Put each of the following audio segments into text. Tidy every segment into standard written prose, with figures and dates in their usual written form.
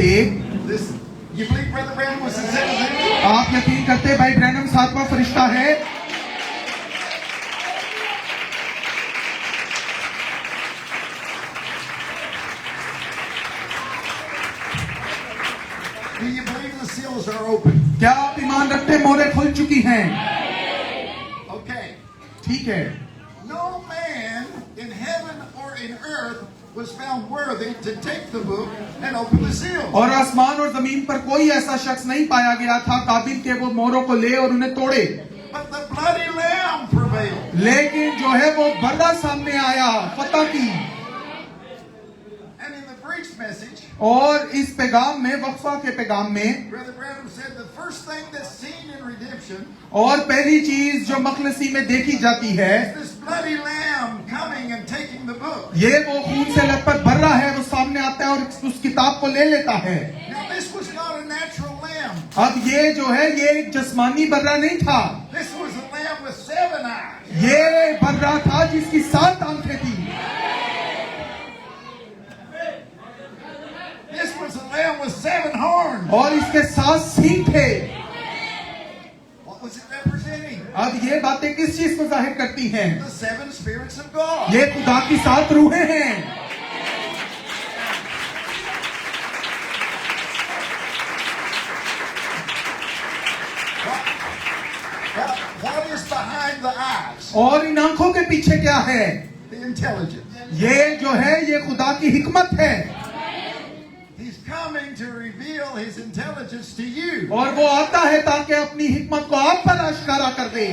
थे। You believe Brother Branham was the seventh angel? आप यकीन करते भाई ब्रैनम सातवां फरिश्ता है? Do you believe the seals are open? क्या आप ईमान रखते मोहरें खुल चुकी हैं? Okay. ठीक है। No man in heaven or in earth was found worthy to take the book and open the seals. और आसमान और जमीन पर कोई ऐसा शख्स नहीं पाया गया था काबिल के वो मोहरों को ले और उन्हें तोड़े। But the bloody lamb prevailed. लेकिन जो है वो बर्रा सामने आया, फतह की। And in the preached message, और इस पैगाम में, वक्फा के पैगाम में, Brother Branham said the first thing that's seen in redemption और पहली चीज जो मखलसी में देखी जाती है, is this bloody lamb coming and taking the book. ये वो खून से लथपथ बर्रा है, वो सामने आता है और उस किताब को ले लेता है। Now this was not a natural lamb. अब ये जो है ये एक जिस्मानी बर्रा नहीं था, This was a lamb with 7 eyes. ये बर्रा था जिसकी 7 आंखें थी। This was a lamb with 7 horns. और इसके 7 सींग थे। What was it representing? अब ये बातें किस चीज को जाहिर करती हैं? The 7 spirits of God. ये खुदा की 7 रूहें हैं। What is behind the eyes? और इन आंखों के पीछे क्या है? The intelligence. ये जो है ये खुदा की हिकमत है। He's coming to reveal his intelligence to you. और वो आता है ताकि अपनी हिकमत को आप पर आश्कारा कर दे।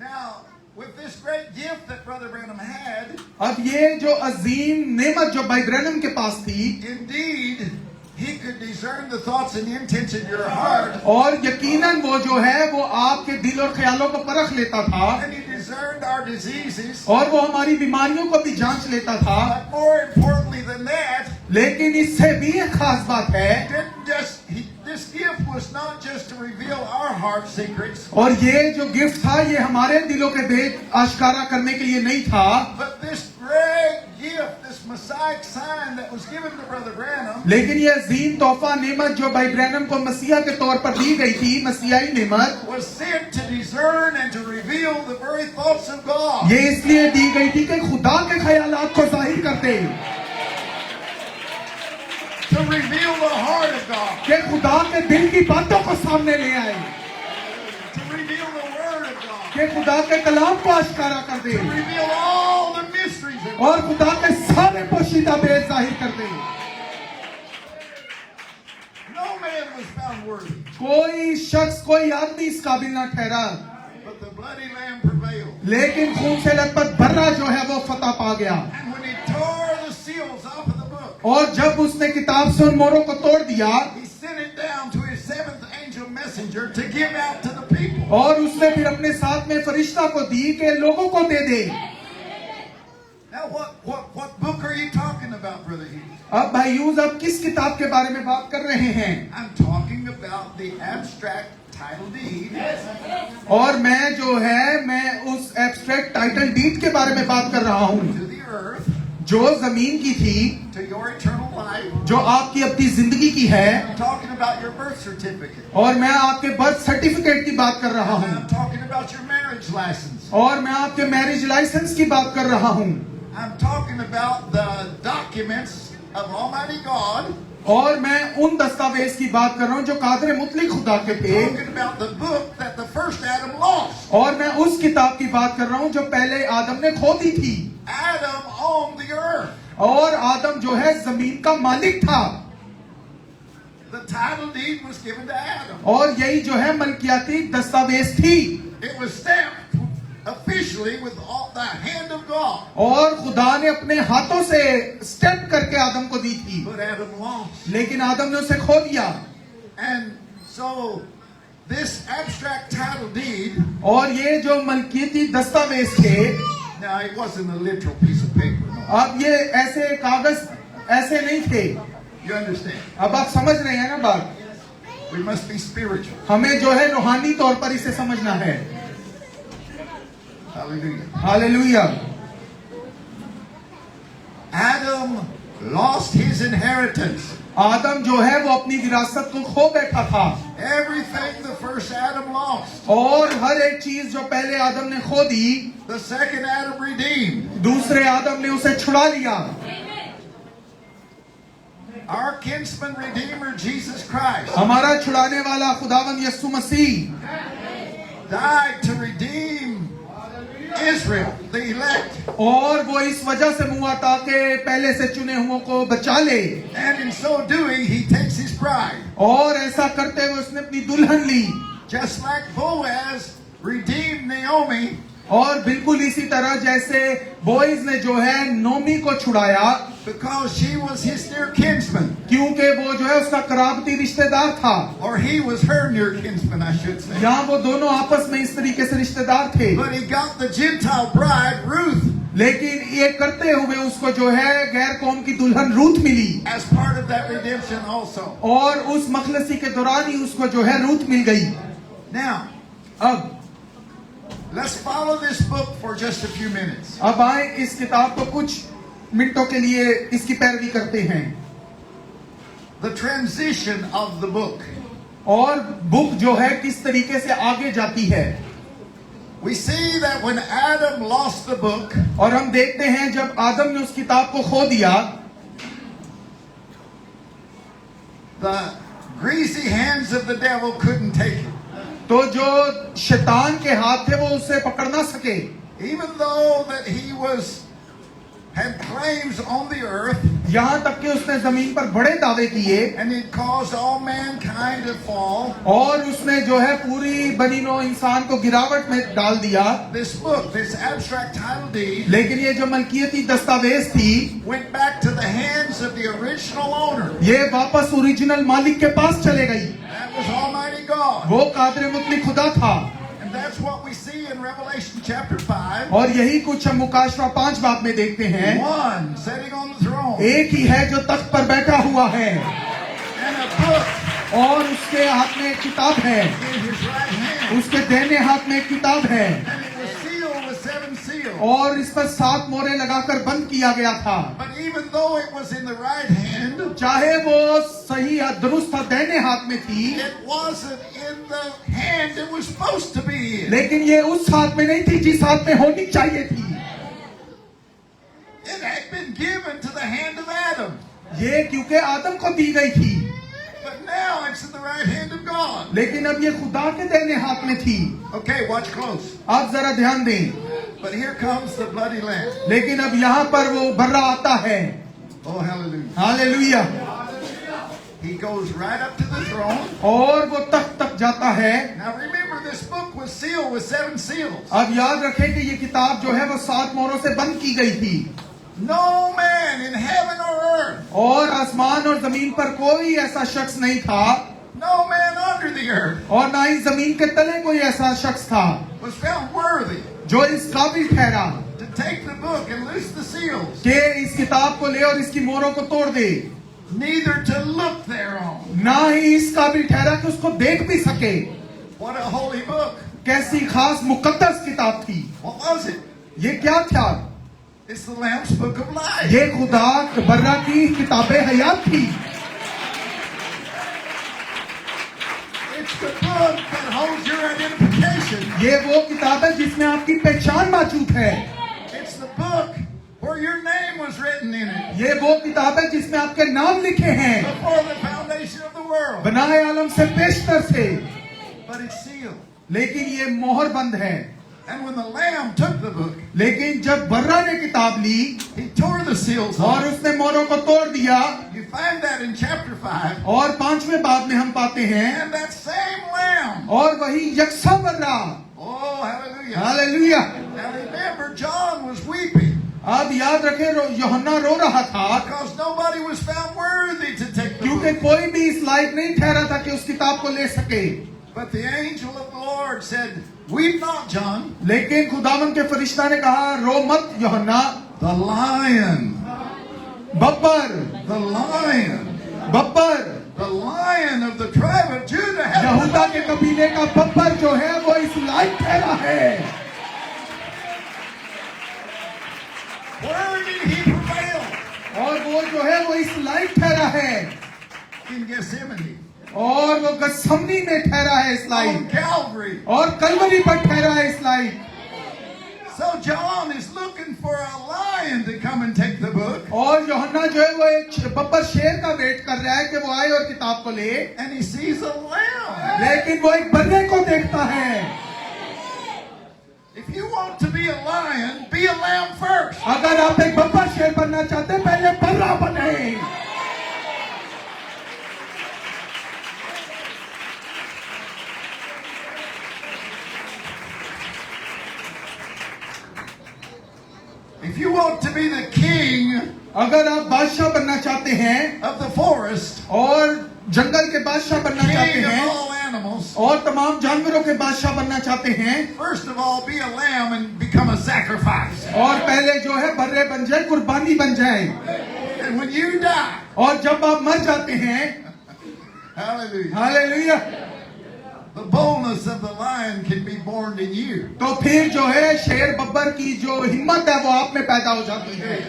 Now, with this great gift that Brother Branham had, अब ये जो अजीम नेमत जो भाई ब्रैनम के पास थी, indeed, he could discern the thoughts and intents in your heart. और यकीनन वो जो है वो आपके दिल और ख्यालों को परख लेता था, And he discerned our diseases. और वो हमारी बीमारियों को भी जांच लेता था। But more importantly than that, लेकिन इससे भी एक खास बात है, this gift was not just to reveal our heart secrets, और ये जो गिफ्ट था ये हमारे दिलों के भेद आश्कारा करने के लिए नहीं था, but this great gift, this Messiah sign that was given to Brother Branham, लेकिन ये अजीम तोहफा नेमत जो भाई ब्रैनम को मसीहा के तौर पर दी गई थी, मसीहाई नेमत, was sent to discern and to reveal the very thoughts of God. ये इसलिए दी गई थी कि खुदा के ख्यालात को जाहिर कर दे, To reveal the heart of God. कि खुदा के दिल की बातों को सामने ले आए, To reveal the word of God. कि खुदा के कलाम को आश्कारा कर दे, To reveal all the mysteries of God. और खुदा के सारे पोशीदा भेद जाहिर कर दे। No man was found worthy, कोई शख्स, कोई आदमी इस काबिल ना ठहरा, but the bloody lamb prevailed. लेकिन खून से लथपथ बर्रा जो है वो फतह पा गया। And when he tore the seals off of the book, और जब उसने किताब से उन मोहरों को तोड़ दिया, he sent it down to his 7th angel messenger to give out to the people. और उसने फिर अपने साथ में फरिश्ता को दी कि लोगों को दे दे। Now what book are you talking about, Brother Hughes? अब भाई यूज अब किस किताब के बारे में बात कर रहे हैं? I'm talking about the abstract title deed. और मैं जो है मैं उस एब्स्ट्रैक्ट टाइटल डीड के बारे में बात कर रहा हूँ, To the earth, जो जमीन की थी, to your eternal life. जो आपकी अपनी जिंदगी की है, I'm talking about your birth certificate. और मैं आपके बर्थ सर्टिफिकेट की बात कर रहा हूँ, I'm talking about your marriage license. और मैं आपके मैरिज लाइसेंस की बात कर रहा हूँ, I'm talking about the documents of Almighty God. और मैं उन दस्तावेज की बात कर रहा हूँ जो कादर मुतलिक खुदा के थे, Talking about the book that the first Adam lost. और मैं उस किताब की बात कर रहा हूँ जो पहले आदम ने खो दी थी। Adam owned the earth. और आदम जो है जमीन का मालिक था, The title deed was given to Adam. और यही जो है मलकियाती दस्तावेज थी, It was stamped officially with all the hand of God. और खुदा ने अपने हाथों से स्टैम्प करके आदम को दी थी, But Adam lost. लेकिन आदम ने उसे खो दिया। And so this abstract title deed, और ये जो मलकियती दस्तावेज थे, now it wasn't a literal piece of paper. No. अब ये ऐसे कागज ऐसे नहीं थे। You understand? अब आप समझ रहे हैं ना बात? We must be spiritual. हमें जो है रूहानी तौर पर इसे समझना है। Hallelujah. Hallelujah. Adam lost his inheritance. आदम जो है वो अपनी विरासत को खो बैठा था Everything the first Adam lost, और हर एक चीज जो पहले आदम ने खो दी, the second Adam redeemed. दूसरे आदम ने उसे छुड़ा लिया। Our kinsman redeemer, Jesus Christ, हमारा छुड़ाने वाला खुदावंद यीशु मसीह died to redeem Israel, the elect. और वो इस वजह से मुआ ताकि पहले से चुने हुओं को बचा ले, And in so doing, he takes his bride. और ऐसा करते हुए उसने अपनी दुल्हन ली। Just like Boaz redeemed Naomi, और बिल्कुल इसी तरह जैसे बोइज ने जो है नोमी को छुड़ाया, because she was his near kinsman, क्योंकि वो जो है उसका कराबती रिश्तेदार था, or he was her near kinsman, I should say. यहाँ वो दोनों आपस में इस तरीके से रिश्तेदार थे। But he got the Gentile bride, Ruth, लेकिन ये करते हुए उसको जो है गैर कौम की दुल्हन रूथ मिली, as part of that redemption also. और उस मखलसी के दौरान ही उसको जो है रूथ मिल गई। Now, अब let's follow this book for just a few minutes. अब आए इस किताब को कुछ मिनटों के लिए इसकी पैरवी करते हैं। The transition of the book. और बुक जो है किस तरीके से आगे जाती है। We see that when Adam lost the book, और हम देखते हैं जब आदम ने उस किताब को खो दिया, the greasy hands of the devil couldn't take it. तो जो शैतान के हाथ थे वो उसे पकड़ ना सके। Even though that he had claims on the earth, यहाँ तक कि उसने जमीन पर बड़े दावे किए, and it caused all mankind to fall. और उसने जो है पूरी बनी नौ इंसान को गिरावट में डाल दिया। This book, this abstract title deed, लेकिन ये जो मलकियती दस्तावेज थी, went back to the hands of the original owner. ये वापस ओरिजिनल मालिक के पास चले गई। That was Almighty God. वो कादिर मुतलक खुदा था। And that's what we see in Revelation chapter 5. और यही कुछ हम मुकाशवा 5 बाब में देखते हैं। One sitting on the throne, एक ही है जो तख्त पर बैठा हुआ है, and a book और उसके हाथ में एक किताब है, in his right hand, उसके दाहिने हाथ में एक किताब है, and it was sealed with 7 seals. और इस पर 7 मोहरें लगाकर बंद किया गया था। But even though it was in the right hand, चाहे वो सही दुरुस्त दाहिने हाथ में थी, it wasn't in the hand it was supposed to be in. लेकिन ये उस हाथ में नहीं थी जिस हाथ में होनी चाहिए थी। It had been given to the hand of Adam, ये क्योंकि आदम को दी गई थी, but now it's in the right hand of God. लेकिन अब ये खुदा के दाहिने हाथ में थी। Okay, watch close. आप जरा ध्यान दें। But here comes the bloody lamb. लेकिन अब यहाँ पर वो बर्रा आता है। Oh, hallelujah. Hallelujah. He goes right up to the throne. और वो तख्त तक जाता है। Now remember, this book was sealed with 7 seals. अब याद रखें कि ये किताब जो है वो 7 मोहरों से बंद की गई थी। No man in heaven or earth, और आसमान और जमीन पर कोई ऐसा शख्स नहीं था, no man under the earth, और ना ही जमीन के तले कोई ऐसा शख्स था was found worthy जो इस काबिल ठहरा to take the book and loose the seals, कि इस किताब को ले और इसकी मोहरों को तोड़ दे, neither to look thereon. ना ही इस काबिल ठहरा कि उसको देख भी सके। What a holy book. कैसी खास मुकद्दस किताब थी। What was it? ये क्या था? It's the Lamb's Book of Life. ये खुदा बर्रा की किताबे हयात थी। It's the book that holds your identification. ये वो किताब है जिसमें आपकी पहचान मौजूद है। It's the book where your name was written in it ये वो किताब है जिसमें आपके नाम लिखे हैं before the foundation of the world. बनाए आलम से पेशतर से, But it's sealed. लेकिन ये मोहर बंद है। And when the Lamb took the book, लेकिन जब बर्रा ने किताब ली he tore the seals और off. उसने मोहरों को तोड़ दिया, You find that in chapter 5. और 5वें बाब में हम पाते हैं, And that same Lamb. और वही यकसा बर्रा। Oh, hallelujah. Hallelujah. Now remember, John was weeping अब याद रखें यूहन्ना रो रहा था because nobody was found worthy to take the क्योंकि book. कोई भी इस लायक नहीं ठहरा था कि उस किताब को ले सके। But the angel of the Lord said, weep not, John. लेकिन खुदावन के फरिश्ता ने कहा, रो मत यूहन्ना, The lion, Babbar, the lion, Babbar, the lion of the tribe of Judah has यहूदा के prevailed. कबीले का बब्बर जो है वो इस लायक ठहरा है। Where did he prevail? और वो जो जो है वो इस लायक ठहरा है in Gethsemane, और वो गत्समनी में ठहरा है इस on लायक Calvary. और कलवरी पर ठहरा है इस लायक। So John is looking for a lion to come and take the book, और यूहन्ना जो है वो एक बब्बर शेर का वेट कर रहा है कि वो आए और किताब को ले, and he sees a lamb. लेकिन वो एक बर्रे को देखता है। If you want to be a lion, be a lamb first. अगर आप एक बब्बर शेर बनना चाहते हैं पहले बर्रा बने। If you want to be the king अगर आप बादशाह बनना चाहते हैं of the forest, और जंगल के बादशाह बनना चाहते king of हैं all animals, और तमाम जानवरों के बादशाह बनना चाहते हैं, first of all, be a lamb and become a sacrifice. और पहले जो है बर्रे बन जाए, कुर्बानी बन जाए। And when you die, और जब आप मर जाते हैं, hallelujah, hallelujah, the boldness of the lion can be born in you. तो फिर जो है शेर बब्बर की जो हिम्मत है वो आप में पैदा हो जाती है।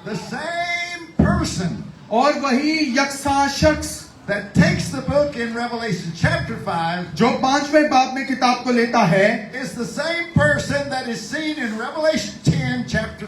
The same person और वही यकसा शख्स that takes the book in Revelation chapter 5 जो 5वें बाब में किताब को लेता है is the same person that is seen in Revelation 10 chapter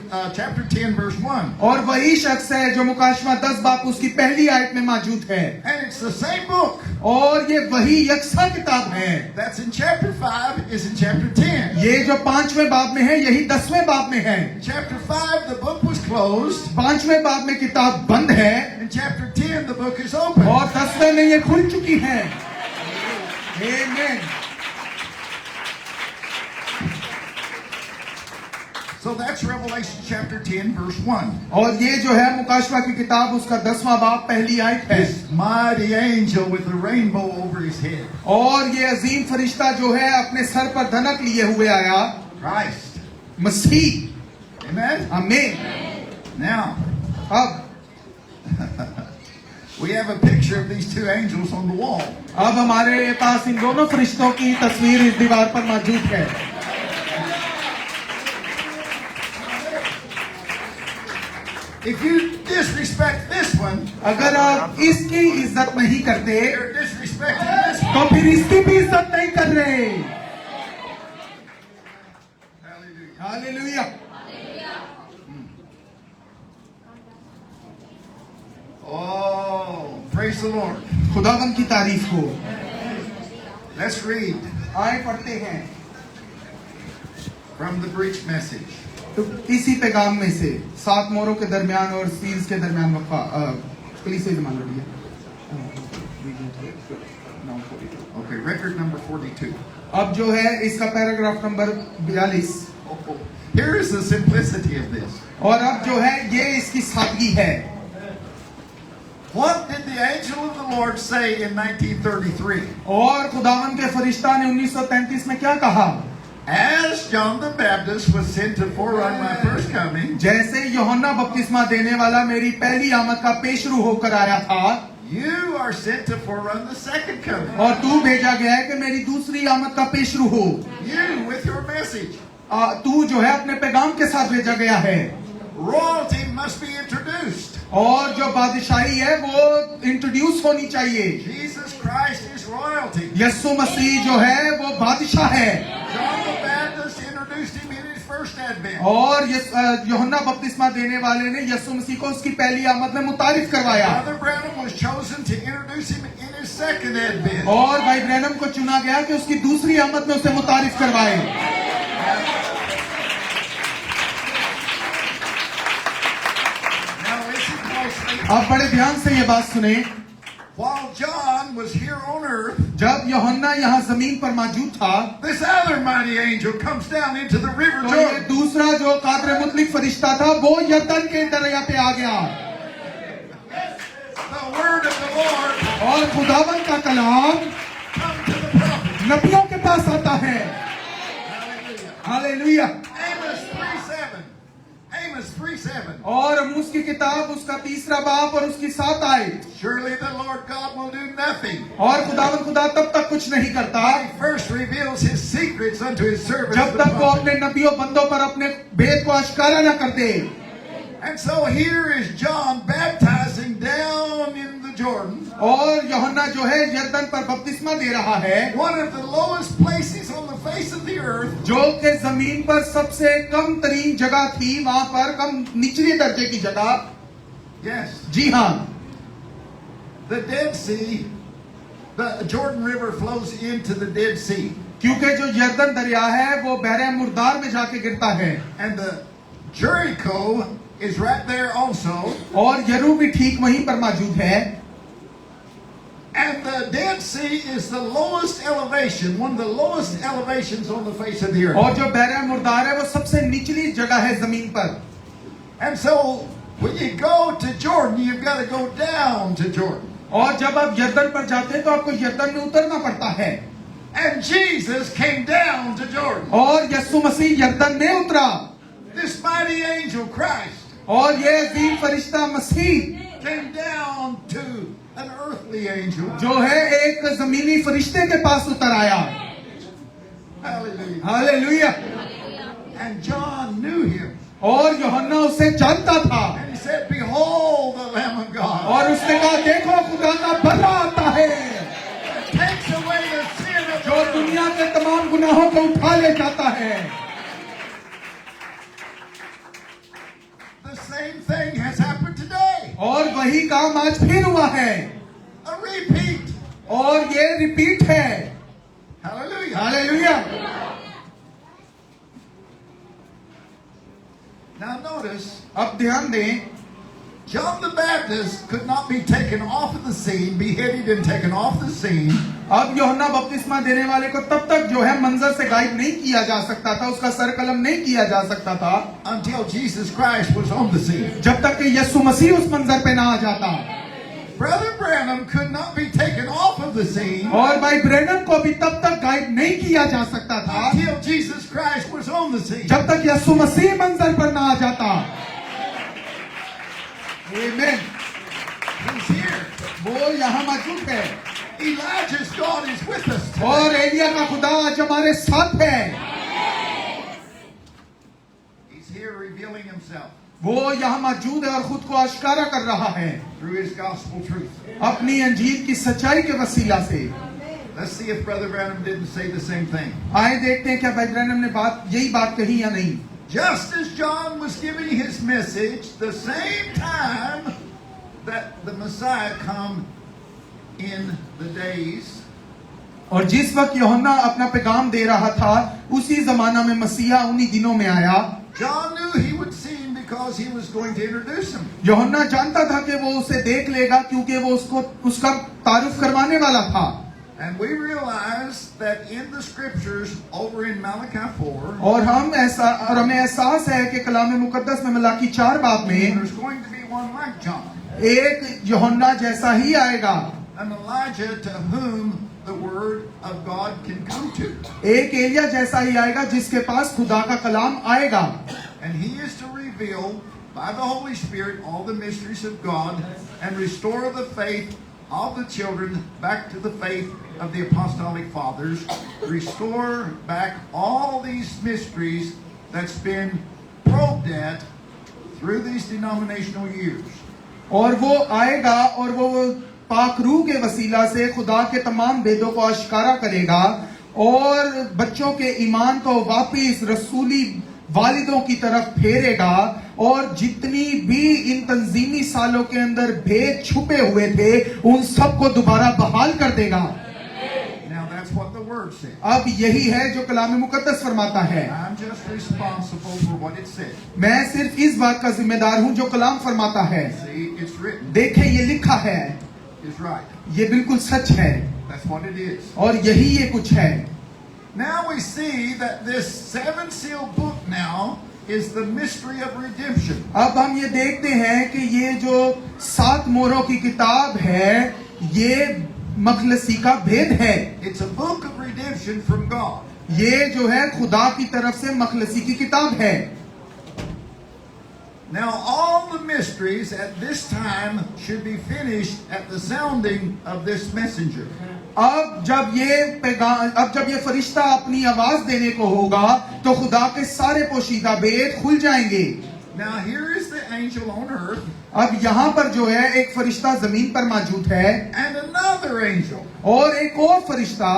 10 verse 1. और वही शख्स है जो मुकाशमा 10 बाब उसकी पहली आयत में मौजूद है। And it's the same book और ये वही यकसा किताब है। that's in chapter 5 is in chapter 10. ये जो 5वें बाब में है यही 10वें बाब में है। Chapter 5 the book was closed. 5वें बाब में किताब बंद है In chapter 10 the book is open. और 10वें में ये खुल चुकी है। आमीन। So that's Revelation chapter 10 verse 1. और ये जो है मुकाशवा की किताब उसका 10वां बाब पहली आयत है। This mighty angel with the rainbow over his head. और ये अजीम फरिश्ता जो है अपने सर पर धनक लिए हुए आया, Christ. मसीह। Amen. आमीन। Now, अब we have a picture of these two angels on the wall. अब हमारे पास इन दोनों फरिश्तों की तस्वीर इस दीवार पर मौजूद है। If you disrespect this one, अगर आप इसकी इज्जत नहीं करते you're disrespecting this one. तो फिर इसकी भी इज्जत नहीं कर रहे। Hallelujah. Hallelujah. Oh, praise the Lord. खुदावन की तारीफ हो। Let's read आए पढ़ते हैं from the breach message. तो इसी पैगाम में से 7 मोरों के दरमियान और सील्स के दरमियान कलीसिया जमान रही है। Okay, record number 42. अब जो है इसका paragraph number 42 Oh, here is the simplicity of this. और अब जो है ये इसकी सादगी है। What did the angel of the Lord say in 1933? और खुदावन के फरिश्ता ने 1933 में क्या कहा? As John the Baptist was sent to forerun my first coming, जैसे यूहन्ना बपतिस्मा देने वाला मेरी पहली आमद का पेशरू होकर आया था, you are sent to forerun the second coming. और तू भेजा गया है कि मेरी दूसरी आमद का पेशरू हो। You with your message. तू जो है अपने पैगाम के साथ भेजा गया है। Royalty must be introduced. और जो बादशाही है वो इंट्रोड्यूस होनी चाहिए। Jesus Christ is royalty. यीशु मसीह जो है वो बादशाह है। John the Baptist introduced him in his first advent. और यूहन्ना बपतिस्मा देने वाले ने यीशु मसीह को उसकी पहली आमद में मुतारिफ करवाया। Brother Branham was chosen to introduce him in his second advent. और भाई ब्रैनम को चुना गया कि उसकी दूसरी आमद में उसे मुतारिफ करवाए। Now listen closely. आप बड़े ध्यान से ये बात सुने। While John was here on earth, जब यूहन्ना यहाँ जमीन पर मौजूद था, this other mighty angel comes down into the river तो ये Jordan. दूसरा जो कादर मुतलिक फरिश्ता था वो यरदन के दरिया पे आ गया The word of the Lord और खुदावन का कलाम come to the prophet. नबियों के पास आता है। Hallelujah. हालेलुया। Amos 3:7. Amos 3:7. और मूस की किताब उसका 3रा बाब और उसकी 7 आयत। Surely the Lord God will do nothing. और खुदावन खुदा तब तक कुछ नहीं करता He first reveals his secrets unto his servants. जब the तक वो prophets. अपने नबियों बंदों पर अपने भेद को आश्कारा न कर दे। And so here is John baptizing down in the Jordan, और यूहन्ना जो है यरदन पर बपतिस्मा दे रहा है, one of the lowest places on the face of the earth, जो कि जमीन पर सबसे कम तरीन जगह थी, वहां पर कम निचले दर्जे की जगह। yes, जी हाँ, the Dead Sea, the Jordan River flows into the Dead Sea, क्योंकि जो यरदन दरिया है वो बहरे मुर्दार में जाके गिरता है, and the Jericho is right there also, और यरू भी ठीक वहीं पर मौजूद है। and the Dead Sea is the lowest elevation, one of the lowest elevations on the face of the earth. और जो बहरे मुर्दार है वो सबसे निचली जगह है जमीन पर। And so when you go to Jordan, you've got to go down to Jordan. और जब आप यरदन पर जाते हैं तो आपको यरदन में उतरना पड़ता है, And Jesus came down to Jordan. और यीशु मसीह यरदन में उतरा, This mighty angel Christ और ये अजीम फरिश्ता मसीह came down to an earthly angel. जो है एक जमीनी फरिश्ते के पास उतर आया। Hallelujah. Hallelujah. And John knew him. और यूहन्ना उसे जानता था, And he said, Behold the Lamb of God. और उसने कहा देखो खुदा का बल्ला आता है Takes away the sin of जो the दुनिया के तमाम गुनाहों को उठा ले जाता है। The same thing has happened today. और वही काम आज फिर हुआ है, A repeat. और ये रिपीट है। Hallelujah. हालेलुया। Now notice, अब ध्यान दें, John the Baptist could not be taken off of the scene, beheaded and taken off the scene, अब यूहन्ना बपतिस्मा देने वाले को तब तक जो है मंजर से गायब नहीं किया जा सकता था, उसका सर कलम नहीं किया जा सकता था until Jesus Christ was on the scene. जब तक कि यीशु मसीह उस मंजर पे ना आ जाता। Brother Branham could not be taken off of the scene और भाई ब्रैनन को भी तब तक गायब नहीं किया जा सकता था until Jesus Christ was on the scene. जब तक यीशु मसीह मंजर पर ना आ जाता। आमीन। He's here. वो यहाँ मौजूद है, Elijah's God is with us today. और एलिया का खुदा आज हमारे साथ है। He's here revealing himself वो यहाँ मौजूद है और खुद को आश्कारा कर रहा है through his gospel truth. अपनी अंजील की सच्चाई के वसीला से। Let's see if Brother Branham didn't say the same thing. आए देखते हैं क्या भाई ब्रैनम ने यही बात कही या नहीं। Just as John was giving his message, the same time that the Messiah come in the days, और जिस वक्त यूहन्ना अपना पैगाम दे रहा था उसी जमाना में मसीहा उन्हीं दिनों में आया। John knew he would see him because he was going to introduce him. यूहन्ना जानता था कि वो उसे देख लेगा क्योंकि वो उसका तारुफ करवाने वाला था। And we realize that in the scriptures over in Malachi 4, और हमें एहसास है कि कलाम मुकद्दस में मलाकी 4 बाब में there's going to be one like John, एक यूहन्ना जैसा ही आएगा, an Elijah to whom the word of God can come to. एक एलिया जैसा ही आएगा जिसके पास खुदा का कलाम आएगा। And he is to reveal by the Holy Spirit all the mysteries of God and restore the faith of the children back to the faith of the apostolic fathers, restore back all these mysteries that's been probed at through these denominational years. और वो आएगा और वो पाक रूह के वसीला से खुदा के तमाम भेदों को आश्कारा करेगा और बच्चों के ईमान को वापिस रसूली वालिदों की तरफ फेरेगा और जितनी भी इन तंजीमी सालों के अंदर भेद छुपे हुए थे उन सबको दोबारा बहाल कर देगा। Now that's what the word said. अब यही है जो कलाम मुकद्दस फरमाता है। I'm just responsible for what it said. मैं सिर्फ इस बात का जिम्मेदार हूं जो कलाम फरमाता है। See, it's written. देखें ये लिखा है, It's right. ये बिल्कुल सच है That's what it is. और यही ये कुछ है। Now we see that this 7-seal book now is the mystery of redemption. अब हम ये देखते हैं कि ये जो 7 मोहरों की किताब है ये मखलसी का भेद है। It's a book of redemption from God. ये जो है खुदा की तरफ से मखलसी की किताब है। Now all the mysteries at this time should be finished at the sounding of this messenger. अब जब ये फरिश्ता अपनी आवाज देने को होगा तो खुदा के सारे पोशीदा भेद खुल जाएंगे। Now here is the angel on earth अब यहाँ पर जो है एक फरिश्ता जमीन पर मौजूद है and another angel, और एक और फरिश्ता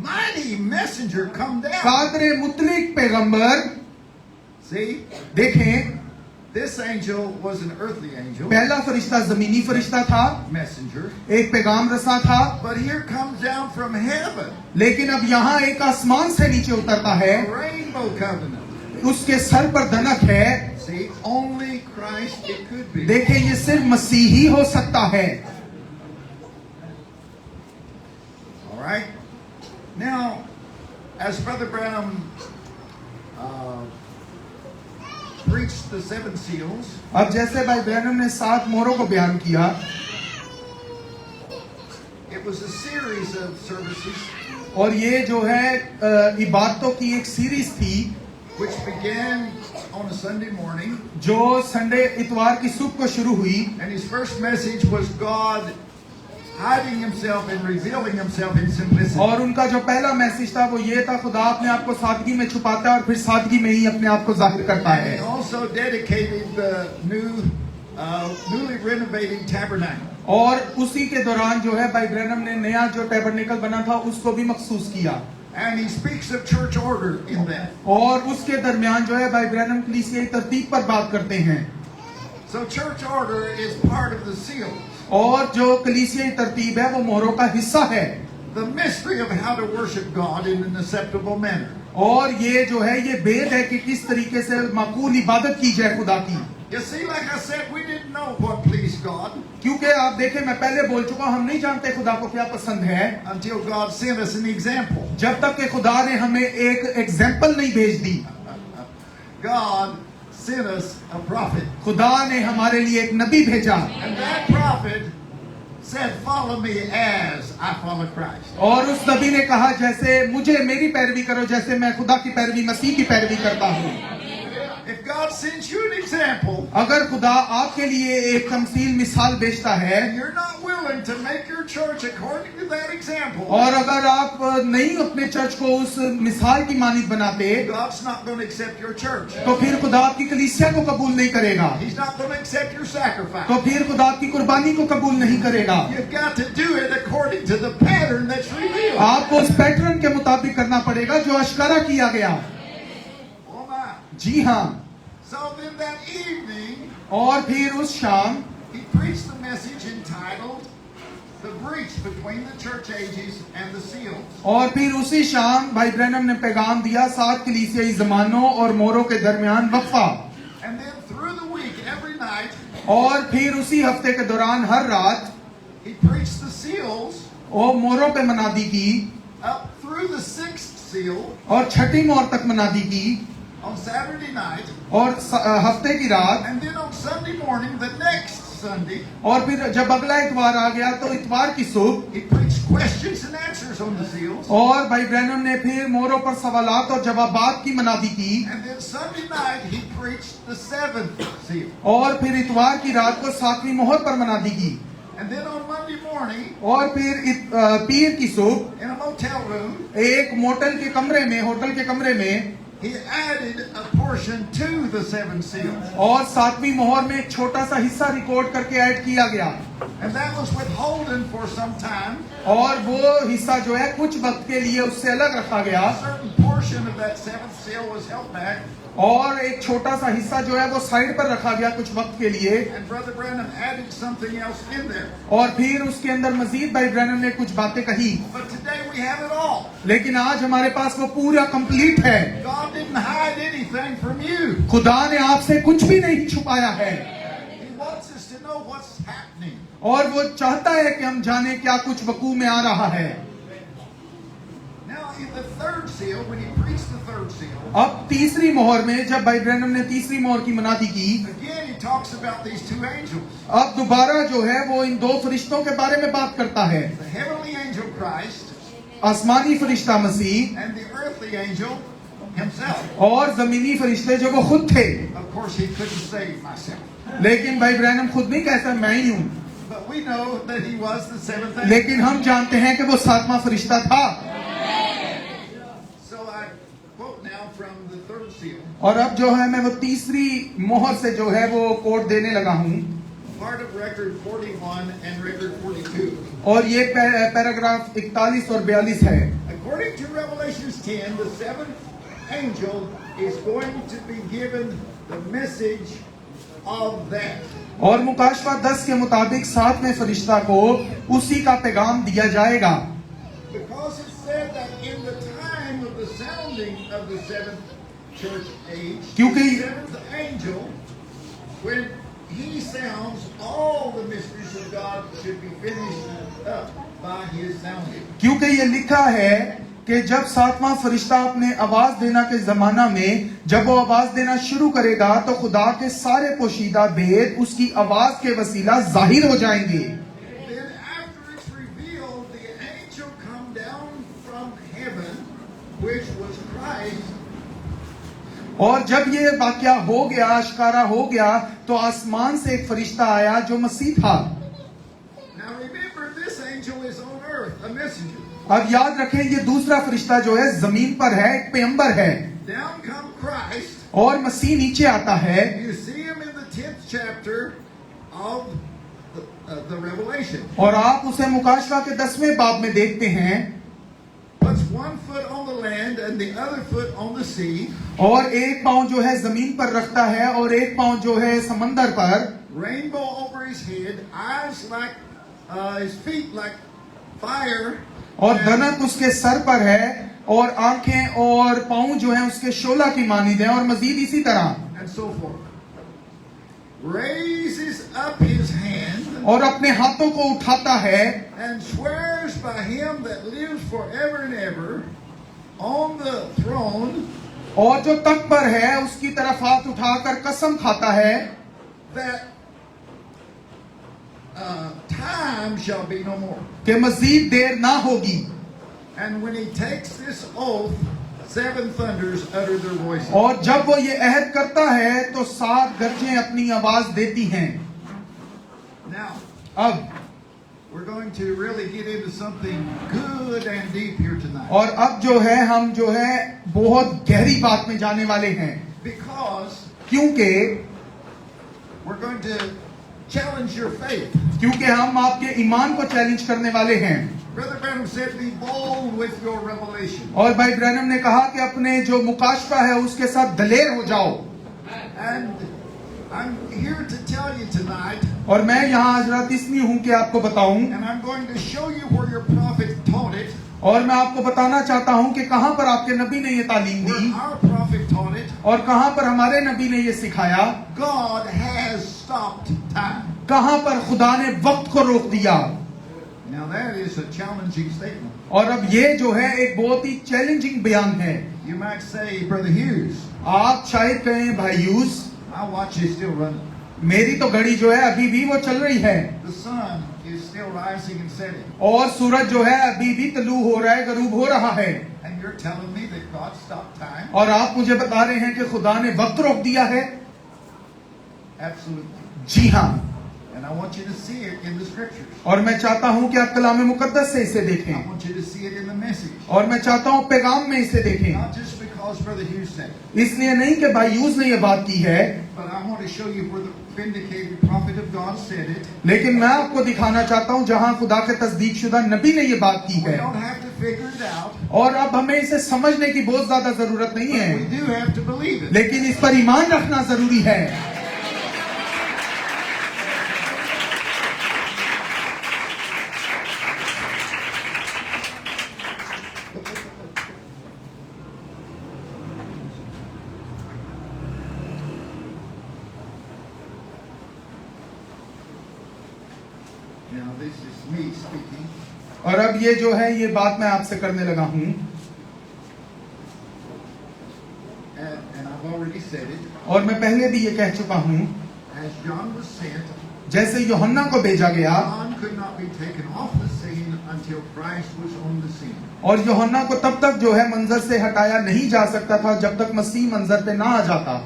mighty messenger, come down. Kadre मुतलिक पैगंबर। See, देखें, this angel was an earthly angel, पहला फरिश्ता जमीनी फरिश्ता था, messenger, एक पैगाम रसा था, but here comes down from heaven लेकिन अब यहाँ एक आसमान से नीचे उतरता है, a rainbow covenant. उसके सर पर धनक है। See, only Christ it could be. देखें, ये सिर्फ मसीह ही हो सकता है। All right. Now, as Brother Branham preached the seven seals, अब जैसे भाई ब्रैनम ने 7 मोहरों को बयान किया, it was a series of services और ये जो है इबादतों की एक सीरीज थी which began on a Sunday morning, जो संडे इतवार की सुबह को शुरू हुई। and his first message was God hiding himself and revealing himself in simplicity. और उनका जो पहला मैसेज था वो ये था, खुदा अपने आप को सादगी में छुपाता है और फिर सादगी में ही अपने आप को जाहिर करता And है। he also dedicated the newly renovated tabernacle. और उसी के दौरान जो है भाई ब्रैनम ने नया जो टैबरनेकल बना था उसको भी मखसूस किया, And he speaks of church order in that. और उसके दरमियान जो है भाई ब्रैनम कलीसियाई तरतीब पर बात करते हैं। So church order is part of the seal. और जो कलीसियाई तरतीब है वो मोहरों का हिस्सा है, The mystery of how to worship God in an acceptable manner. और ये जो है ये भेद है कि किस तरीके से माकूल इबादत की जाए खुदा की। You see, like I said, we didn't know what pleased God क्योंकि आप देखें, मैं पहले बोल चुका हूं, हम नहीं जानते खुदा को क्या पसंद है until God sent us an example. जब तक कि खुदा ने हमें एक एग्जाम्पल नहीं भेज दी। God sent us a prophet. खुदा ने हमारे लिए एक नबी भेजा, And that prophet said, follow me as I follow Christ. और उस नबी ने कहा, जैसे मुझे मेरी पैरवी करो जैसे मैं खुदा की पैरवी, मसीह की पैरवी करता हूँ। If God sends you an example अगर खुदा आपके लिए एक तमसील मिसाल भेजता है and you're not willing to make your church according to that example, और अगर आप नहीं अपने चर्च को उस मिसाल की मानित बनाते, God's not going to accept your church. तो फिर खुदा आपकी कलीसिया को कबूल नहीं करेगा, He's not going to accept your sacrifice. तो फिर खुदा आपकी कुर्बानी को कबूल नहीं करेगा। You've got to do it according to the pattern that's revealed. आपको उस पैटर्न के मुताबिक करना पड़ेगा जो अश्कारा किया गया। Oh my. जी हाँ। So then that evening, और फिर उस शाम he preached the message entitled The Breach Between the Church Ages and the Seals. और फिर उसी शाम भाई ब्रैनम ने पैगाम दिया 7 कलीसियाई ज़मानों और मोहरों के दरमियान वक्फा। And then through the week, every night, और फिर उसी हफ्ते के दौरान हर रात he preached the seals वो मोहरों पे मनादी की up through the 6th seal और छठी मोहर तक मनादी की, on Saturday night, और हफ्ते की रात, and then on Sunday morning, the next Sunday, और फिर जब अगला इतवार आ गया तो इतवार की सुबह he preached questions and answers on the seals. और भाई ब्रैनम ने फिर मोहरों पर सवालात और जवाबात की मनादी की, And then Sunday night, he preached the 7th seal. और फिर इतवार की रात को 7वीं मोहर पर मनादी की, And then on Monday morning, और फिर पीर की सुबह in a motel room, एक मोटल के कमरे में, होटल के कमरे में, he added a portion to the 7 seals. और 7वीं मोहर में एक छोटा सा हिस्सा रिकॉर्ड करके ऐड किया गया, And that was withholden for some time. और वो हिस्सा जो है कुछ वक्त के लिए उससे अलग रखा गया, A certain portion of that 7th seal was held back. और एक छोटा सा हिस्सा जो है वो साइड पर रखा गया कुछ वक्त के लिए, And Brother Branham added something else in there. और फिर उसके अंदर मजीद भाई ब्रैनम ने कुछ बातें कही। But today we have it all. लेकिन आज हमारे पास वो पूरा कंप्लीट है। God didn't hide anything from you. खुदा ने आपसे कुछ भी नहीं छुपाया है, He wants us to know what's happening. और वो चाहता है कि हम जाने क्या कुछ वकू में आ रहा है। Now in the 3rd seal, when he preached the 3rd seal, अब तीसरी मोहर में जब भाई ब्रैनम ने तीसरी मोहर की मनादी की, again he talks about these 2 angels. अब दोबारा जो है वो इन 2 फरिश्तों के बारे में बात करता है, The heavenly angel Christ आसमानी फरिश्ता मसीह and the earthly angel himself. और जमीनी फरिश्ते जो वो खुद थे। Of course he couldn't save myself. लेकिन भाई ब्रैनम खुद नहीं कहता मैं ही हूँ, But we know that he was the 7th angel. लेकिन हम जानते हैं कि वो 7वां फरिश्ता था। So I quote now from the 3rd seal. और अब जो है मैं वो तीसरी मोहर से जो है वो कोड देने लगा हूँ, part of record 41 and record 42. और ये पैराग्राफ 41 और 42 है। According to Revelations 10, the seventh angel is going to be given the message of that. और मुकाशवा 10 के मुताबिक 7वें फरिश्ता को उसी का पैगाम दिया जाएगा, Because it said that in the time of the sounding of the seventh church age, the क्योंकि- seventh angel, when he sounds, all the mysteries of God should be finished up by his sounding. क्योंकि ये लिखा है कि जब 7वां फरिश्ता अपने आवाज देना के जमाना में जब वो आवाज देना शुरू करेगा तो खुदा के सारे पोशीदा भेद उसकी आवाज के वसीला जाहिर हो जाएंगे। Then after it's revealed, the angel come down from heaven, which was Christ, और जब ये वाकया हो गया, अश्कारा हो गया, तो आसमान से एक फरिश्ता आया जो मसीह था। Now remember, this angel is on earth, a messenger. अब याद रखें, ये दूसरा फरिश्ता जो है जमीन पर है, एक पैगंबर है, Down come Christ. और मसीह नीचे आता है। You see him in the 10th chapter of the Revelation. और आप उसे मुकाशवा के 10वें बाब में देखते हैं, Puts one foot on the land and the other foot on the sea. और एक पांव जो है जमीन पर रखता है और एक पांव जो है समंदर पर, Rainbow over his head, eyes like his feet like fire. और धनक उसके सर पर है, और आंखें और पांव जो है उसके शोला की मानिंद है, और मजीद इसी तरह, And so forth. Raises up his hand और अपने हाथों को उठाता है and swears by him that lives forever and ever on the throne और जो तख्त पर है उसकी तरफ हाथ उठाकर कसम खाता है that time shall be no more. कि मजीद देर ना होगी। And when he takes this oath, 7 thunders utter their voices. और जब वो ये अहद करता है तो 7 गरजें अपनी आवाज देती हैं। Now, अब we're going to really get into something good and deep here tonight. और अब जो है हम जो है बहुत गहरी बात में जाने वाले हैं, Because क्योंकि we're going to challenge your faith. हम आपके ईमान को चैलेंज करने वाले हैं। Brother Branham said, be bold with your revelation. और भाई ब्रैनम ने कहा कि अपने जो मुकाशफा है उसके साथ दलेर हो जाओ। And I'm here to tell you tonight, और मैं यहाँ आज रात इसलिए हूँ कि आपको बताऊं, and I'm going to show you where your prophet taught it, और मैं आपको बताना चाहता हूँ कि कहाँ पर आपके नबी ने ये तालीम दी where our prophet taught it. और कहाँ पर हमारे नबी ने ये सिखाया, God has stopped time. कहाँ पर खुदा ने वक्त को रोक दिया। Now that is a challenging statement. और अब ये जो है एक बहुत ही चैलेंजिंग बयान है। You might say, Brother Hughes, आप शायद कहें भाई use, my watch is still running. मेरी तो घड़ी जो है अभी भी वो चल रही है, The sun is still rising and setting. और सूरज जो है अभी भी तलू हो रहा है, गरूब हो रहा है, And you're telling me that God stopped time? और आप मुझे बता रहे हैं कि खुदा ने वक्त रोक दिया है। Absolutely. जी हाँ, And I want you to see it in the scriptures. और मैं चाहता हूँ कि आप कलाम मुकद्दस से इसे I देखें, want you to see it in the message. और मैं चाहता हूँ पैगाम में इसे देखें। Not just because Brother Hughes said it, इसलिए नहीं कि भाई यूस ने ये बात की है, but I want to show you where the vindicated prophet of God said it. लेकिन मैं आपको दिखाना चाहता हूँ जहाँ खुदा के तस्दीक शुदा नबी ने ये बात की We है। don't have to figure it out. और अब हमें इसे समझने की बहुत ज्यादा जरूरत नहीं है, We do have to believe it. लेकिन इस पर ईमान रखना जरूरी है। Now this is me speaking. और अब ये जो है ये बात मैं आपसे करने लगा हूँ, And I've already said it. और मैं पहले भी ये कह चुका हूँ, As John was sent, जैसे यूहन्ना को भेजा गया, John could not be taken off the scene until Christ was on the scene. और यूहन्ना को तब तक जो है मंजर से हटाया नहीं जा सकता था जब तक मसीह मंजर पे ना आ जाता।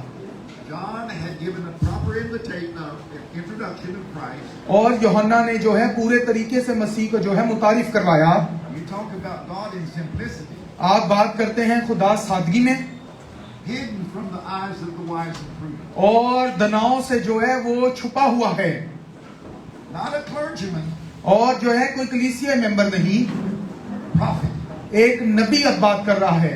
John had given a proper introduction of Christ. और यूहन्ना ने जो है पूरे तरीके से मसीह को जो है मुतारिफ करवाया। You talk about God in simplicity. आप बात करते हैं खुदा सादगी में, hidden from the eyes of the wise and prudent. और दनाओं से जो है वो छुपा हुआ है, Not a clergyman, और जो है कोई कलीसिया मेंबर नहीं, prophet. एक नबी अब बात कर रहा है।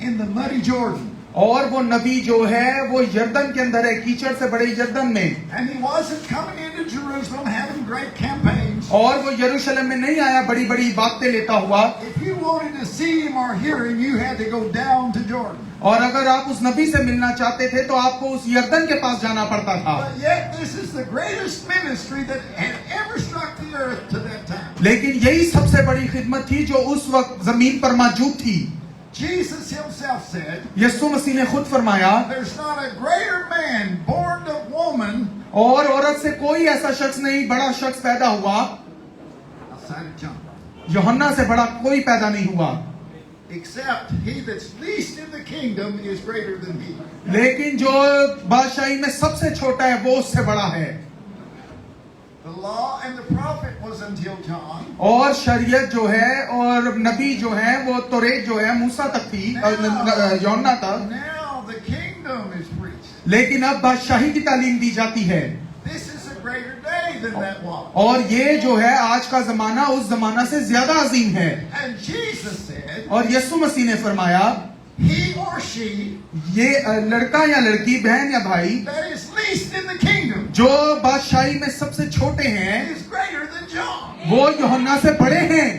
In the muddy Jordan. और वो नबी जो है वो यरदन के अंदर है, कीचड़ से बड़े यरदन में। And he wasn't coming into Jerusalem having great campaigns. और वो यरूशलेम में नहीं आया बड़ी बड़ी बातें लेता हुआ। If you wanted to see him or hear him, you had to go down to Jordan. और अगर आप उस नबी से मिलना चाहते थे तो आपको उस यरदन के पास जाना पड़ता था। But yet this is the greatest ministry that had ever struck the earth to that time. लेकिन यही सबसे बड़ी खिदमत थी जो उस वक्त जमीन पर मौजूद थी। Jesus himself said, यीशु मसीह ने खुद फरमाया, there's not a greater man born of woman और औरत से कोई ऐसा शख्स नहीं, बड़ा शख्स पैदा हुआ, outside of John, यूहन्ना से बड़ा कोई पैदा नहीं हुआ, except he that's least in the kingdom is greater than he. लेकिन जो बादशाही में सबसे छोटा है वो उससे बड़ा है। The law and the prophet was until John. और शरीयत जो है और नबी जो है वो तौरेत जो है मूसा तक थी, यूहन्ना तक। Now the kingdom is preached. लेकिन अब बादशाही की तालीम दी जाती है। This is a greater day than that was. और ये जो है आज का जमाना उस जमाना से ज्यादा अजीम है। And Jesus said, और यीशु मसीह ने फरमाया, he or she ये लड़का या लड़की, बहन या भाई that is least in the kingdom जो बादशाही में सबसे छोटे हैं is greater than John. वो यूहन्ना से बड़े हैं।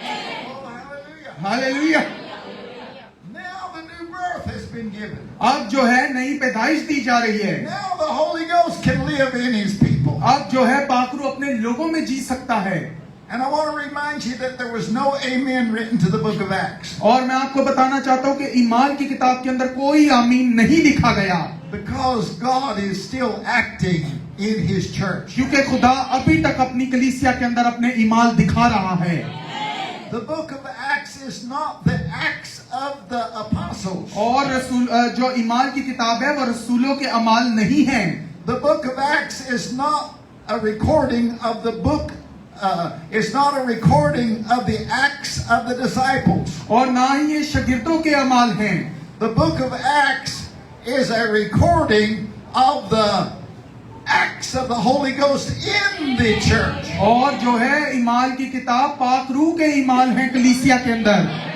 Oh, hallelujah. Hallelujah. Now the new birth has been given. अब जो है नई पैदाइश दी जा रही है। Now the Holy Ghost can live in his people. अब जो है पाखरू अपने लोगों में जी सकता है। And I want to remind you that there was no amen written to the book of Acts. और मैं आपको बताना चाहता हूँ कि ईमान की किताब के अंदर कोई आमीन नहीं लिखा गया, Because God is still acting in his church. क्योंकि खुदा अभी तक अपनी कलीसिया के अंदर अपने ईमान दिखा रहा है। The book of Acts is not the Acts of the apostles. और रसूल जो ईमान की किताब है वो रसूलों के अमाल नहीं है। The book of Acts is not a recording of the book. It's not a recording of the acts of the disciples. और ना ही ये शागिर्दों के अमाल हैं। The book of Acts is a recording of the acts of the Holy Ghost in the church. और जो है ईमान की किताब पाक रूह के ईमान हैं कलीसिया के अंदर।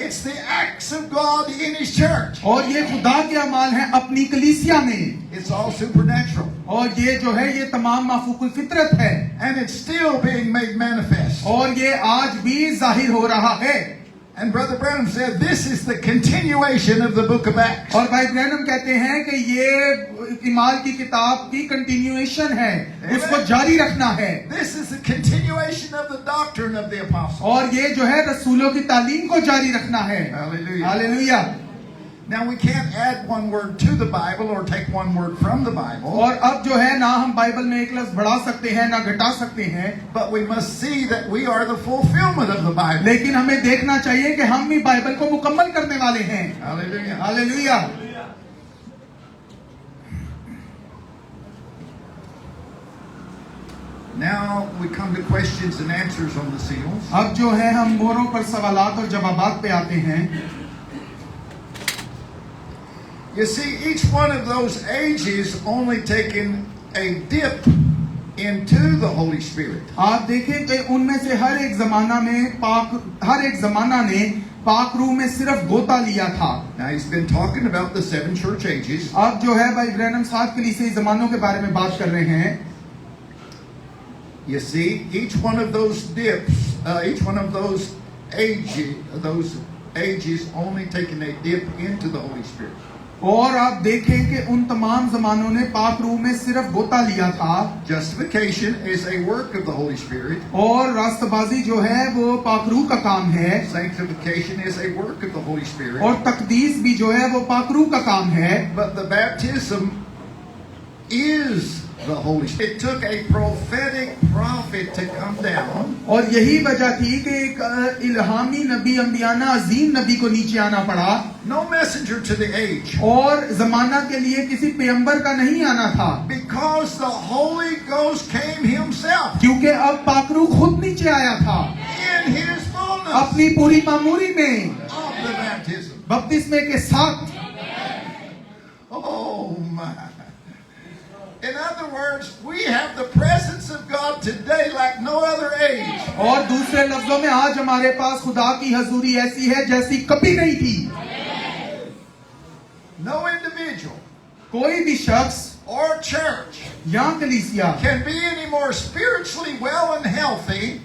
It's the acts of God in his church. और ये खुदा के अमाल हैं अपनी कलीसिया में। It's all supernatural. और ये जो है ये तमाम माफूकुल फितरत है। And it's still being made manifest. और ये आज भी जाहिर हो रहा है। And Brother Branham said this is the continuation of the book of Acts. और भाई ब्रैनम कहते हैं कि ये ईमान की किताब की कंटिन्यूएशन है, उसको जारी रखना है। This is the continuation of the doctrine of the apostles. और ये जो है रसूलों की तालीम को जारी रखना है। Hallelujah. Hallelujah. Now we can't add one word to the Bible or take one word from the Bible. और अब जो है ना हम बाइबल में एक लफ्ज बढ़ा सकते हैं ना घटा सकते हैं, But we must see that we are the fulfillment of the Bible. लेकिन हमें देखना चाहिए कि हम भी बाइबल को मुकम्मल करने वाले हैं। Hallelujah. Hallelujah. Now we come to questions and answers on the seals. अब जो है हम मोहरों पर सवालात और जवाबात पे आते हैं। You see, each one of those ages only taken a dip into the Holy Spirit. आप देखें कि उनमें से हर एक जमाना ने पाक रूह में सिर्फ गोता लिया था। Now he's been talking about the 7 church ages. अब जो है भाई ब्रैनम 7 कलीसियाई जमानों के बारे में बात कर रहे हैं। You see, each one of those dips, each one of those ages only taken a dip into the Holy Spirit. और आप देखें कि उन तमाम जमानों ने पाक रूह में सिर्फ गोता लिया था। Justification is a work of the Holy Spirit. और रास्तबाजी जो है वो पाक रूह का काम है। Sanctification is a work of the Holy Spirit. और तकदीस भी जो है वो पाक रूह का काम है। But the baptism is the Holy Spirit. It took a prophetic prophet to come down. और यही वजह थी कि एक इल्हामी नबी, अंबियाना अजीम नबी को नीचे आना पड़ा। No messenger to the age. और जमाना के लिए किसी पैगंबर का नहीं आना था, Because the Holy Ghost came himself क्योंकि अब पाक रूह खुद नीचे आया था in his fullness अपनी पूरी मामूरी में of the baptism. बपतिस्मे के साथ। words, we have the presence of God today like no other age. और दूसरे लफ्जों में आज हमारे पास खुदा की हजूरी ऐसी है जैसी कभी नहीं थी। No individual कोई भी शख्स or church या कलीसिया can be any more spiritually well and healthy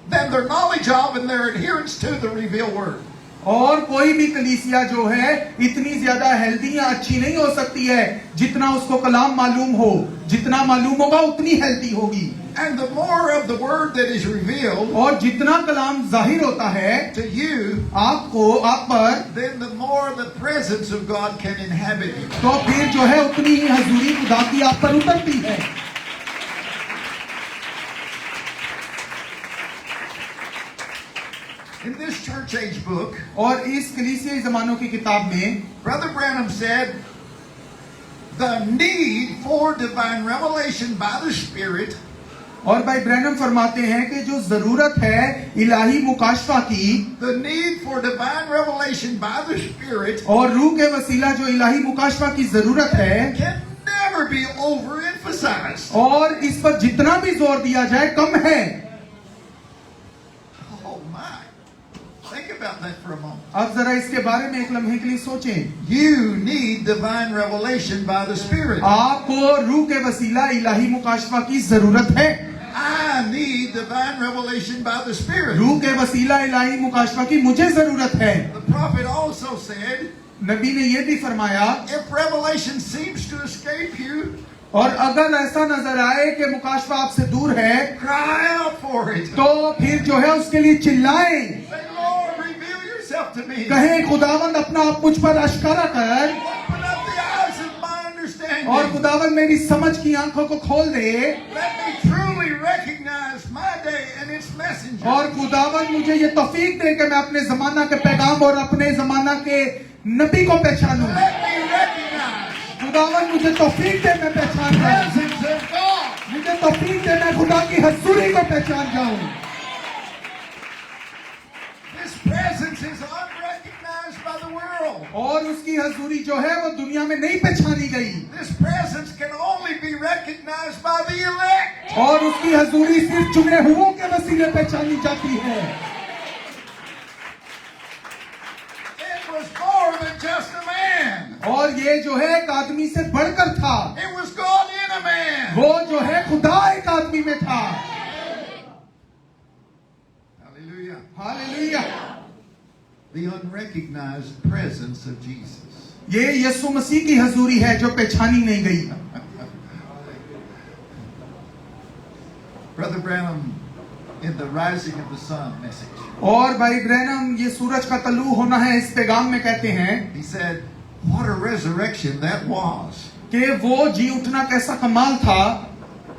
than their knowledge of and their adherence to the revealed word. और कोई भी कलीसिया जो है इतनी ज्यादा हेल्दी या अच्छी नहीं हो सकती है जितना उसको कलाम मालूम हो। जितना मालूम होगा उतनी हेल्दी होगी। And the more of the word that is revealed और जितना कलाम जाहिर होता है to you, आपको, आप पर, then the more the presence of God can inhabit you. तो फिर जो है उतनी ही हजूरी खुदा की आप पर उतरती है। In this church age book, और इस कलीसियाई ज़मानों की किताब में Brother Branham said, the need for divine revelation by the Spirit और भाई ब्रैनम फरमाते हैं कि जो जरूरत है इलाही मुकाशफा की, the need for divine revelation by the Spirit और रूह के वसीला जो इलाही मुकाशफा की जरूरत है, can never be overemphasized. और इस पर जितना भी जोर दिया जाए कम है। Oh my. Think about that for a moment. अब जरा इसके बारे में एक लम्हे के लिए सोचें। You need divine revelation by the Spirit. आपको रूह के वसीला इलाही मुकाशफा की जरूरत है। I need divine revelation by the Spirit. रूह के वसीला इलाही मुकाशफा की मुझे जरूरत है। The prophet also said, नबी ने यह भी फरमाया, if revelation seems to escape you, और अगर ऐसा नजर आए कि मुकाशफा आपसे दूर है, cry out for it. तो फिर जो है उसके लिए चिल्लाएं। Say, Lord, reveal yourself to me. कहें खुदावंद अपना आप मुझ पर आश्कारा कर, Open up the eyes of my understanding. और खुदावंद मेरी समझ की आंखों को खोल दे, Let me truly recognize my day and its messenger. और खुदावंद मुझे ये तौफीक दे कि मैं अपने जमाना के पैगाम और अपने जमाना के नबी को पहचानूं। Let me recognize खुदावंद मुझे तौफीक दे मैं पहचान the जाऊं। presence of God. मुझे तौफीक दे मैं खुदा की हजूरी को पहचान जाऊं। This presence is unrecognized by the world. और उसकी हजूरी जो है वो दुनिया में नहीं पहचानी गई, This presence can only be recognized by the elect. और उसकी हजूरी सिर्फ चुने हुओं के वसीले पहचानी जाती है। It was more than just a man. और ये जो है एक आदमी से बढ़कर था। It was God in a man. वो जो है खुदा एक आदमी में था। Hallelujah. Hallelujah. The unrecognized presence of Jesus. ये यीशु मसीह की हजूरी है जो पहचानी नहीं गई। Brother Branham, in the Rising of the Sun message, और भाई ब्रैनम ये सूरज का तलू होना है इस पैगाम में कहते हैं he said, what a resurrection that was. कि वो जी उठना कैसा कमाल था।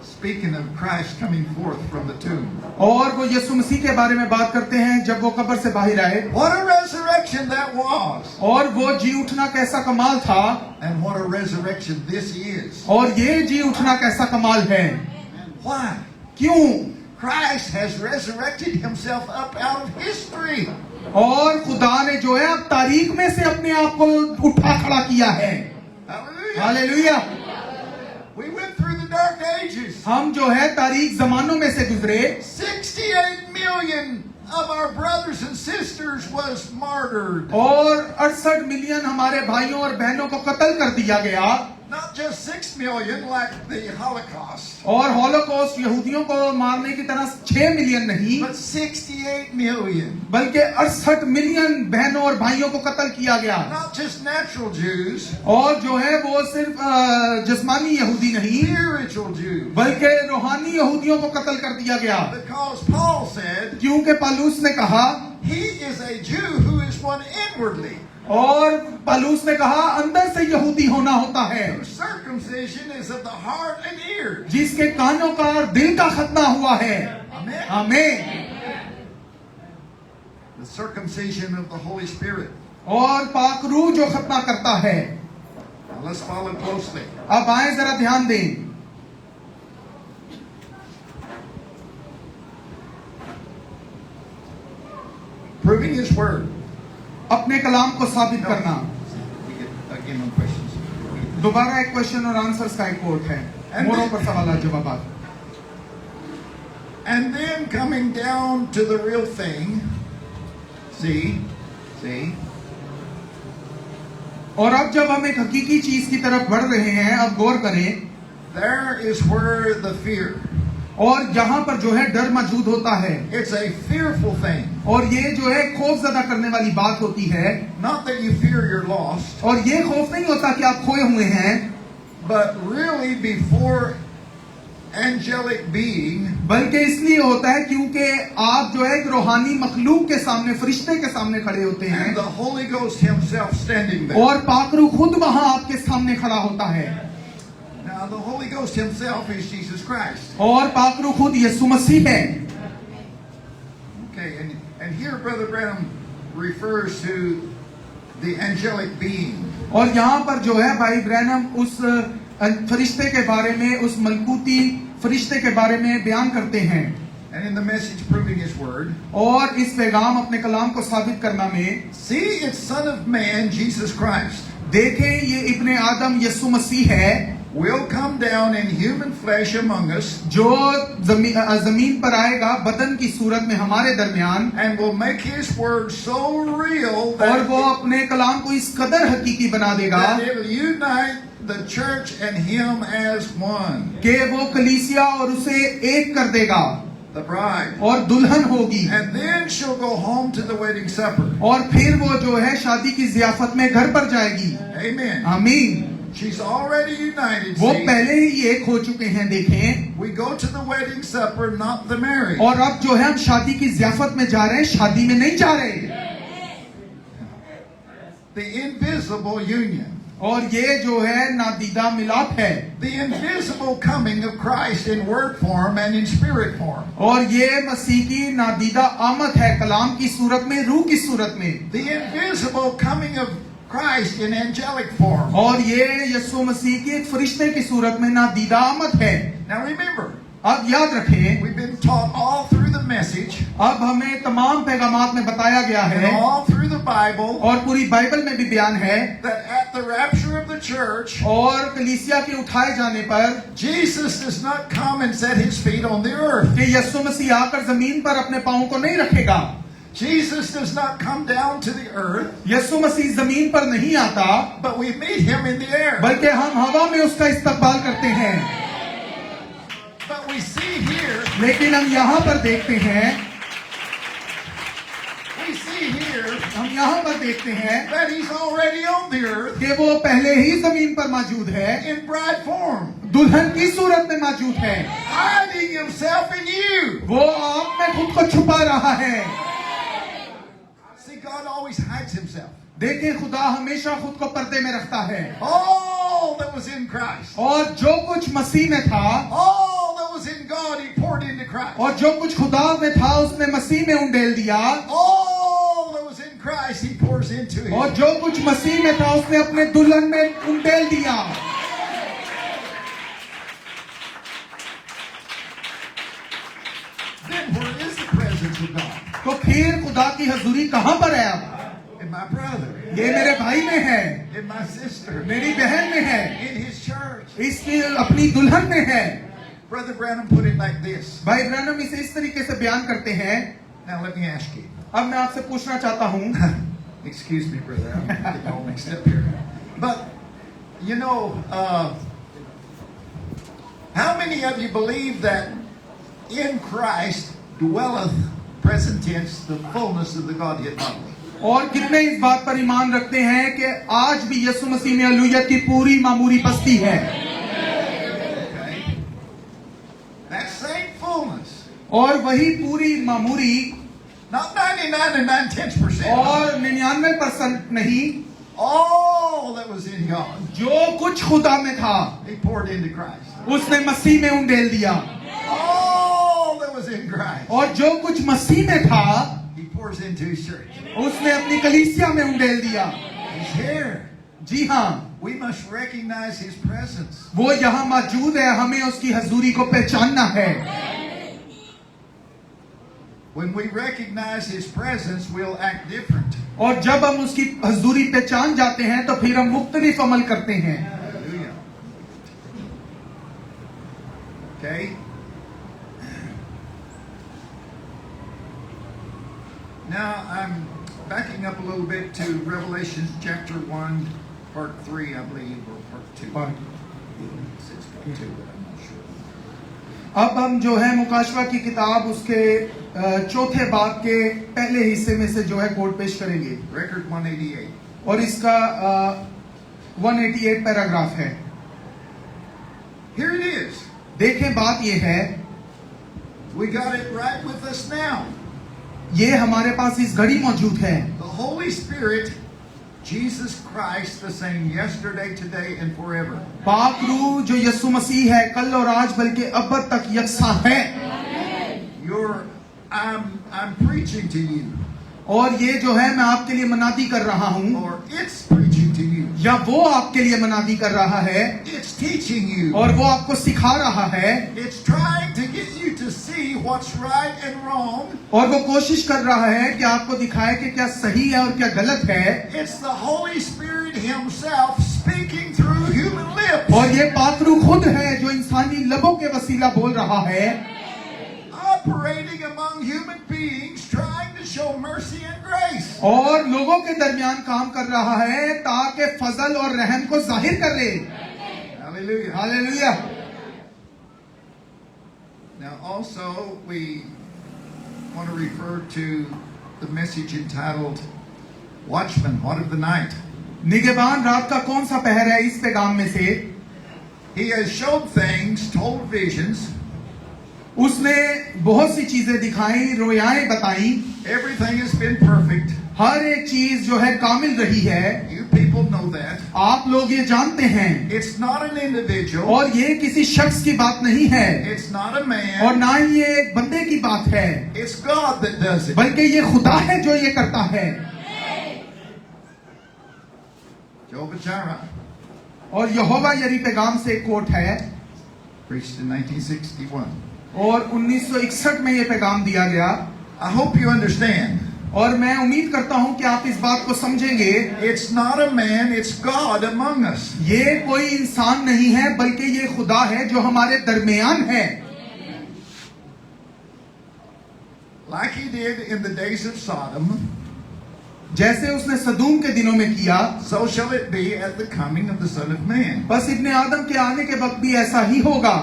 Speaking of Christ coming forth from the tomb. और वो यीशु मसीह के बारे में बात करते हैं जब वो कब्र से बाहर आए, What a resurrection that was. और वो जी उठना कैसा कमाल था, And what a resurrection this is. और ये जी उठना कैसा कमाल है। Why? क्यों? Christ has resurrected himself up out of history. और खुदा ने जो है अब तारीख में से अपने आप को उठा खड़ा किया है। Hallelujah. Hallelujah. We went through the dark ages. हम जो है तारीख जमानों में से गुजरे। 68 million of our brothers and sisters was martyred. और 68 मिलियन हमारे भाइयों और बहनों को कत्ल कर दिया गया। Not just 6 million like the Holocaust, और हॉलोकॉस्ट यहूदियों को मारने की तरह 6 मिलियन नहीं, but 68 million. बल्कि 68 मिलियन बहनों और भाइयों को कत्ल किया गया। Not just natural Jews, और जो है वो सिर्फ जिस्मानी यहूदी नहीं, spiritual Jews. बल्कि रूहानी यहूदियों को कत्ल कर दिया गया। Because Paul said, क्योंकि पौलुस ने कहा, he is a Jew who is one inwardly. और पौलुस ने कहा अंदर से यहूदी होना होता है, Whose circumcision is of the heart and ears. जिसके कानों का और दिल का खतना हुआ है। Amen. आमीन। The circumcision of the Holy Spirit. और पाक रूह जो खतना करता है। Now let's follow closely. अब आए जरा ध्यान दें। Proving His word. अपने कलाम को साबित करना। We get again on questions. दोबारा एक क्वेश्चन और आंसर्स का एक कोट है। And मोड़ों then- पर सवाल जवाब। And then coming down to the real thing, see, और अब जब हम एक हकीकी चीज की तरफ बढ़ रहे हैं, अब गौर करें, there is where the fear. और यहाँ पर जो है डर मौजूद होता है, It's a fearful thing. और ये जो है खौफजदा करने वाली बात होती है। Not that you fear you're lost, और ये खौफ नहीं होता कि आप खोए हुए हैं, but really before angelic being, बल्कि इसलिए होता है क्योंकि आप जो है एक रूहानी मखलूक के सामने, फरिश्ते के सामने खड़े होते हैं, and the Holy Ghost Himself standing there. और पाकरू खुद वहां आपके सामने खड़ा होता है। Now the Holy Ghost Himself is Jesus Christ. और पाकरू खुद यीशु मसीह है। Okay, and here Brother Branham refers to the angelic being. और यहाँ पर जो है भाई ब्रैनम उस फरिश्ते के बारे में, उस मलकूती फरिश्ते के बारे में बयान करते हैं, And in the message proving His word, और इस पैगाम अपने कलाम को साबित करना में, see it's Son of Man, Jesus Christ, देखें ये इब्ने आदम यीशु मसीह है, will come down in human flesh among us जो जमीन पर आएगा बदन की सूरत में हमारे दरमियान, and will make His word so real और वो that अपने कलाम को इस कदर हकीकी बना देगा it will unite the church and Him as one, कि वो कलीसिया और उसे एक कर देगा, the bride. और दुल्हन होगी, And then she'll go home to the wedding supper. और फिर वो जो है शादी की जियाफत में घर पर जाएगी। Amen. आमीन। She's already united. वो See? पहले ही एक हो चुके हैं, देखें। We go to the wedding supper, not the marriage. और अब जो है हम शादी की जियाफत में जा रहे हैं, शादी में नहीं जा रहे। The invisible union. और ये जो है नादीदा मिलाप है, The invisible coming of Christ in word form and in spirit form. और ये मसीह की नादीदा आमद है कलाम की सूरत में, रूह की सूरत में, The invisible coming of Christ in angelic form. और ये यीशु मसीह की एक फरिश्ते की सूरत में नादीदा आमद है। Now remember, अब याद रखें, we've been taught all through the message अब हमें तमाम पैगामात में बताया गया and है, all through the Bible और पूरी बाइबल में भी बयान है, that at the rapture of the church, और कलीसिया के उठाए जाने पर Jesus does not come and set His feet on the earth. कि यीशु मसीह आकर जमीन पर अपने पांवों को नहीं रखेगा। Jesus does not come down to the earth, यीशु मसीह जमीन पर नहीं आता, but we meet Him in the air. बल्कि हम हवा में उसका इस्तकबाल करते हैं। But we see here, लेकिन हम यहाँ पर देखते हैं, हम यहाँ पर देखते हैं that He's already on the earth कि वो पहले ही जमीन पर मौजूद है, in bride form, दुल्हन की सूरत में मौजूद है। hiding Himself in you. वो आप में खुद को छुपा रहा है। See, God always hides Himself. देखें, खुदा हमेशा खुद को पर्दे में रखता है, All that was in Christ, और जो कुछ मसीह में था, all that was in God, He poured into Christ. और जो कुछ खुदा में था उसने मसीह में उंडेल दिया, All that was in Christ, He pours into Him. और जो कुछ मसीह में था उसने अपने दुल्हन में उंडेल दिया। Then where is the presence of God? तो फिर खुदा की हजूरी कहाँ पर है? अब In my brother, ये मेरे भाई में है, in my sister, मेरी बहन में है, in His church. इसकी अपनी दुल्हन में है। Brother Branham put it like this. भाई ब्रैनम इसे इस तरीके से बयान करते हैं। Now let me ask you. अब मैं आपसे पूछना चाहता हूँ, Excuse me, brother. I'm getting all mixed up here. But, you know, how many of you believe that in Christ dwelleth, present tense, the fullness of the Godhead bodily? और कितने इस बात पर ईमान रखते हैं कि आज भी यीशु मसीह में अलूहियत की पूरी मामूरी बस्ती है? Okay. That same fullness. और वही पूरी मामूरी, Not 99 and 9/10%. और 99% नहीं, All that was in God, जो कुछ खुदा में था He poured into Christ. उसने मसीह में उंडेल दिया, All that was in Christ, और जो कुछ मसीह में था He pours into His church. उसने अपनी कलीसिया में उंडेल दिया। He's here. जी हाँ, We must recognize His presence. वो यहाँ मौजूद है, हमें उसकी हजूरी को पहचानना है। When we recognize His presence, we'll act different. और जब हम उसकी हजूरी पहचान जाते हैं तो फिर हम मुख्तलिफ अमल करते हैं। Hallelujah. Now I'm backing up a little bit to Revelation chapter 1, part 3, I believe, or part 2. Part- 6.2, but I'm not sure. अब हम जो है मुकाशवा की किताब उसके चौथे बाब के पहले हिस्से में से जो है कोड पेश करेंगे Record 188. और इसका 188 पैराग्राफ है। Here it is. देखें, बात ये है, We got it right with us now. ये हमारे पास इस घड़ी मौजूद है। The Holy Spirit, Jesus Christ, the same yesterday, today, and forever. पाक रूह जो यीशु मसीह है, कल और आज बल्कि अब तक यकसा है। I'm preaching to you, और ये जो है मैं आपके लिए मनादी कर रहा हूँ, or it's preaching to you. या वो आपके लिए मनादी कर रहा है, It's teaching you. और वो आपको सिखा रहा है, It's trying to get you to see what's right and wrong. और वो कोशिश कर रहा है कि आपको दिखाए कि क्या सही है और क्या गलत है। It's the Holy Spirit Himself speaking through human lips, और ये पाक रूह खुद है जो इंसानी लबों के वसीला बोल रहा है, operating among human beings, trying to show mercy and grace. और लोगों के दरमियान काम कर रहा है ताकि फजल और रहम को जाहिर करे। Hallelujah. Hallelujah. Now, also, we want to refer to the message entitled Watchman, What of the Night? निगहबान रात का कौन सा पहर है इस पैगाम में से। He has showed things, told visions. उसने बहुत सी चीजें दिखाई, रोयाएं बताई, Everything has been perfect. हर एक चीज जो है कामिल रही है। You people know that. आप लोग ये जानते हैं, It's not an individual. और ये किसी शख्स की बात नहीं है, It's not a और man. ना ही ये एक बंदे की बात है, It's God that does it. बल्कि ये खुदा है जो ये करता है। Jehovah Jireh, और यहोवा यरी पैगाम से एक कोट है, preached in 1961. और 1961 में ये पैगाम दिया गया। I hope you understand. और मैं उम्मीद करता हूं कि आप इस बात को समझेंगे। It's not a man, it's God among us. ये कोई इंसान नहीं है, बल्कि ये खुदा है जो हमारे दरमियान है। Like he did in the days of Sodom, जैसे उसने सदूम के दिनों में किया, so shall it be at the coming of the Son of Man. बस इब्ने आदम के आने के वक्त भी ऐसा ही होगा।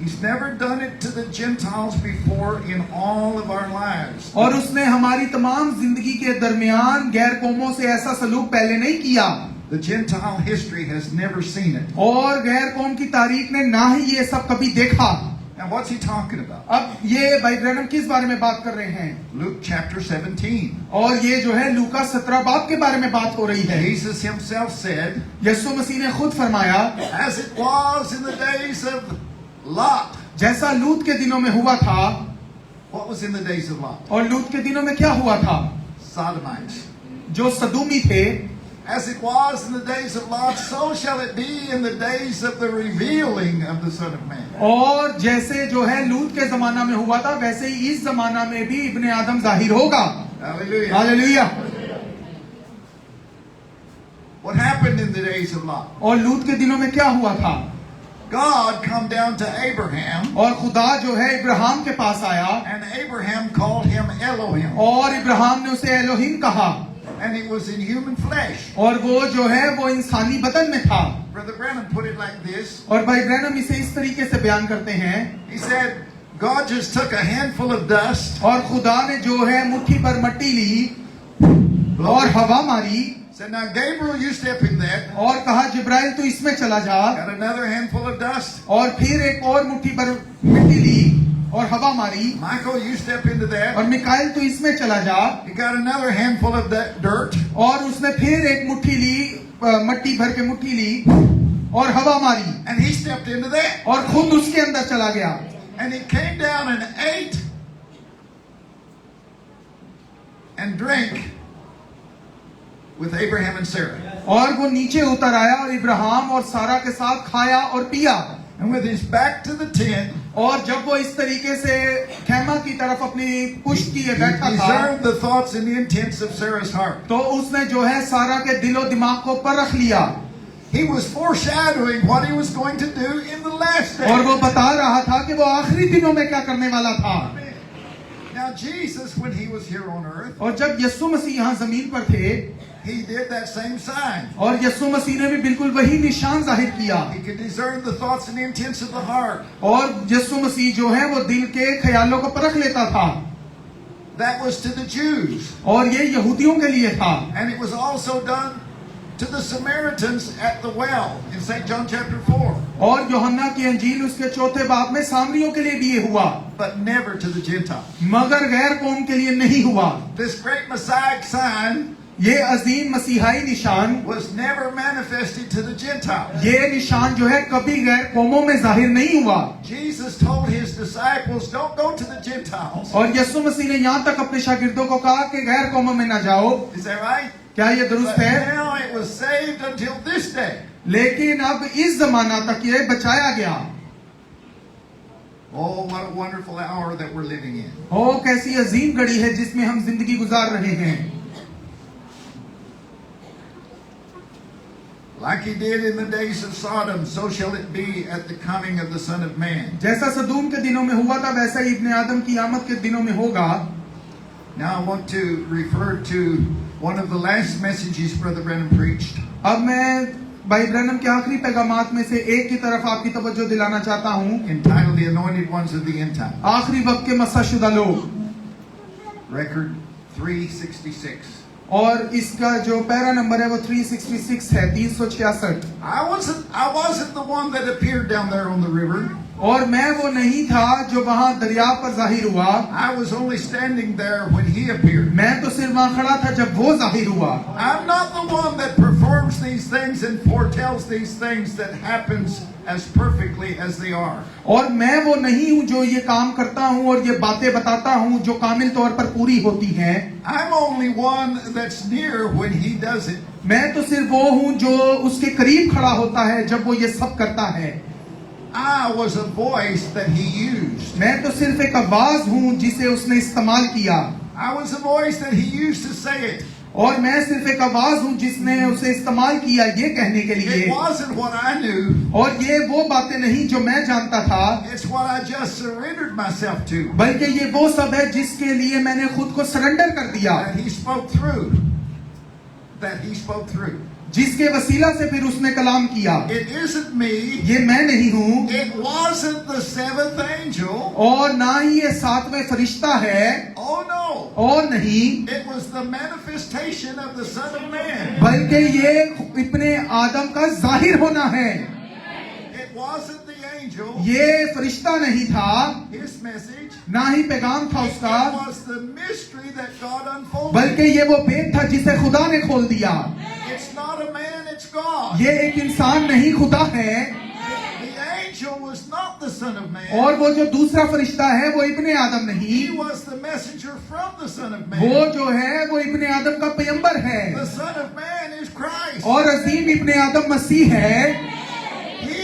He's never done it to the Gentiles before in all of our lives. और उसने हमारी तमाम जिंदगी के दरमियान गैर कौमों से ऐसा सलूक पहले नहीं किया, The Gentile history has never seen it. और गैर कौम की तारीख ने ना ही ये सब कभी देखा। Now what's he talking about? अब ये भाई ब्रैनम किस बारे में बात कर रहे हैं? Luke chapter 17. और ये जो है लूका 17 बाब के बारे में बात हो रही है। Jesus himself said, यीशु मसीह ने खुद फरमाया, as it was in the days of Lot. जैसा लूत के दिनों में हुआ था। What was in the days of Lot? और लूत के दिनों में क्या हुआ था? Sodomites. जो सदूमी थे, As it was in the days of Lot, so shall it be in the days of the revealing of the Son of Man. और जैसे जो है लूत के जमाना में हुआ था, वैसे ही इस जमाना में भी इब्ने आदम जाहिर होगा। Hallelujah. Hallelujah. What happened in the days of Lot? और लूत के दिनों में क्या हुआ था? God come down to Abraham, और खुदा जो है इब्राहिम के पास आया, and Abraham called him Elohim, और इब्राहिम ने उसे एलोहिम कहा, and it was in human flesh. और वो जो है वो इंसानी बदन में था। Brother Branham put it like this. और भाई ब्रैनम इसे इस तरीके से बयान करते हैं, He said, God just took a handful of dust, और खुदा ने जो है मुट्ठी भर मट्टी ली और हवा मारी, said, now Gabriel, you step in that. और कहा जिब्राइल तू इसमें चला जा, Got another handful of dust. और फिर एक और मुट्ठी भर मिट्टी ली और हवा मारी, Michael, you step into और that. मिकाइल तू इसमें चला जा, He got another handful of that dirt. और उसने फिर एक मुट्ठी ली, मट्टी भर के मुट्ठी ली और हवा मारी, And he stepped into that. और खुद उसके अंदर चला गया, And he came down and ate and drank with Abraham and Sarah. और वो नीचे उतर आया और इब्राहिम और सारा के साथ खाया और पिया। And with his back to the tent, और जब वो इस तरीके से खेमा की तरफ अपनी पुष्ट किए he बैठा था, discerned the thoughts and the intents of Sarah's heart. तो उसने जो है सारा के दिलो दिमाग को परख लिया, He was foreshadowing what he was going to do in the last और day. वो बता रहा था कि वो आखिरी दिनों में क्या करने वाला था। Now Now Jesus, when he was here on earth, और जब यीशु मसीह यहाँ जमीन पर थे, he did that same sign. और यीशु मसीह ने भी बिल्कुल वही निशान जाहिर किया, He could discern the thoughts and the intents of the heart. और यीशु मसीह जो है वो दिल के ख्यालों को परख लेता था, That was to the Jews. और ये यहूदियों के लिए था, And it was also done to the Samaritans at the well in St. John chapter 4. और यूहन्ना की अंजील उसके चौथे बाब में सामरियों के लिए भी ये हुआ, But never to the Gentiles. मगर गैर कौम के लिए नहीं हुआ। This great Messiah sign ये अजीम मसीहाई निशान, was never manifested to the Gentiles. ये निशान जो है कभी गैर कौमों में जाहिर नहीं हुआ। Jesus told his disciples, don't go to the Gentiles. और यीशु मसीह ने यहाँ तक अपने शागिर्दों को कहा कि गैर कौमों में न जाओ। Is that right? क्या ये दुरुस्त But है? now it was saved until this day. लेकिन अब इस जमाना तक ये बचाया गया। Oh, what a wonderful hour that we're living in. ओ कैसी अजीम घड़ी है जिसमें हम जिंदगी गुजार रहे हैं। Like he did in the days of Sodom, so shall it be at the coming of the Son of Man. जैसा सदूम के दिनों में हुआ था वैसा ही इब्ने आदम की आमद के दिनों में होगा। Now I want to refer to one of the last messages Brother Branham preached. अब मैं भाई ब्रैनम के आखिरी पैगामात में से एक की तरफ आपकी तवज्जो दिलाना चाहता हूँ, entitled The Anointed Ones of the End Time. आखिरी वक्त के मस्साशुदा लोग, Record 366. और इसका जो पैरा नंबर है वो 366 है, 366। I wasn't the one that appeared down there on the river. और मैं वो नहीं था जो वहां दरिया पर जाहिर हुआ, I was only standing there when he appeared. मैं तो सिर्फ वहां खड़ा था जब वो जाहिर हुआ। I'm not the one that performs these things and foretells these things that happens as perfectly as they are. और मैं वो नहीं हूँ जो ये काम करता हूँ और ये बातें बताता हूँ जो कामिल तौर पर पूरी होती हैं। I'm only one that's near when he does it. मैं तो सिर्फ वो हूँ जो उसके करीब खड़ा होता है जब वो ये सब करता है। I was a voice that he used. मैं तो सिर्फ एक आवाज हूँ जिसे उसने इस्तेमाल किया। I was a voice that he used to say it. और मैं सिर्फ एक आवाज हूँ जिसने उसे इस्तेमाल किया ये कहने के लिए। It wasn't what I knew. और ये वो बातें नहीं जो मैं जानता था, It's what I just surrendered myself to. बल्कि ये वो सब है जिसके लिए मैंने खुद को सरेंडर कर दिया, That he spoke through. That he spoke through. जिसके वसीला से फिर उसने कलाम किया। It isn't me. ये मैं नहीं हूँ, It wasn't the seventh angel. और ना ही ये सातवें फरिश्ता है, Oh no. और नहीं, It was the manifestation of the Son of Man. बल्कि ये इब्ने आदम का जाहिर होना है। It wasn't the angel. ये फरिश्ता नहीं था, His message. ना ही पैगाम था उसका, It was the mystery that God unfolded. बल्कि ये वो भेद था जिसे खुदा ने खोल दिया। It's not a man, it's God. ये एक इंसान नहीं खुदा है, The angel was not the Son of Man. और वो जो दूसरा फरिश्ता है वो इब्ने आदम नहीं, He was the messenger from the Son of Man. वो जो है वो इब्ने आदम का पैगंबर है, The Son of Man is Christ. और अजीम इब्ने आदम मसीह है, He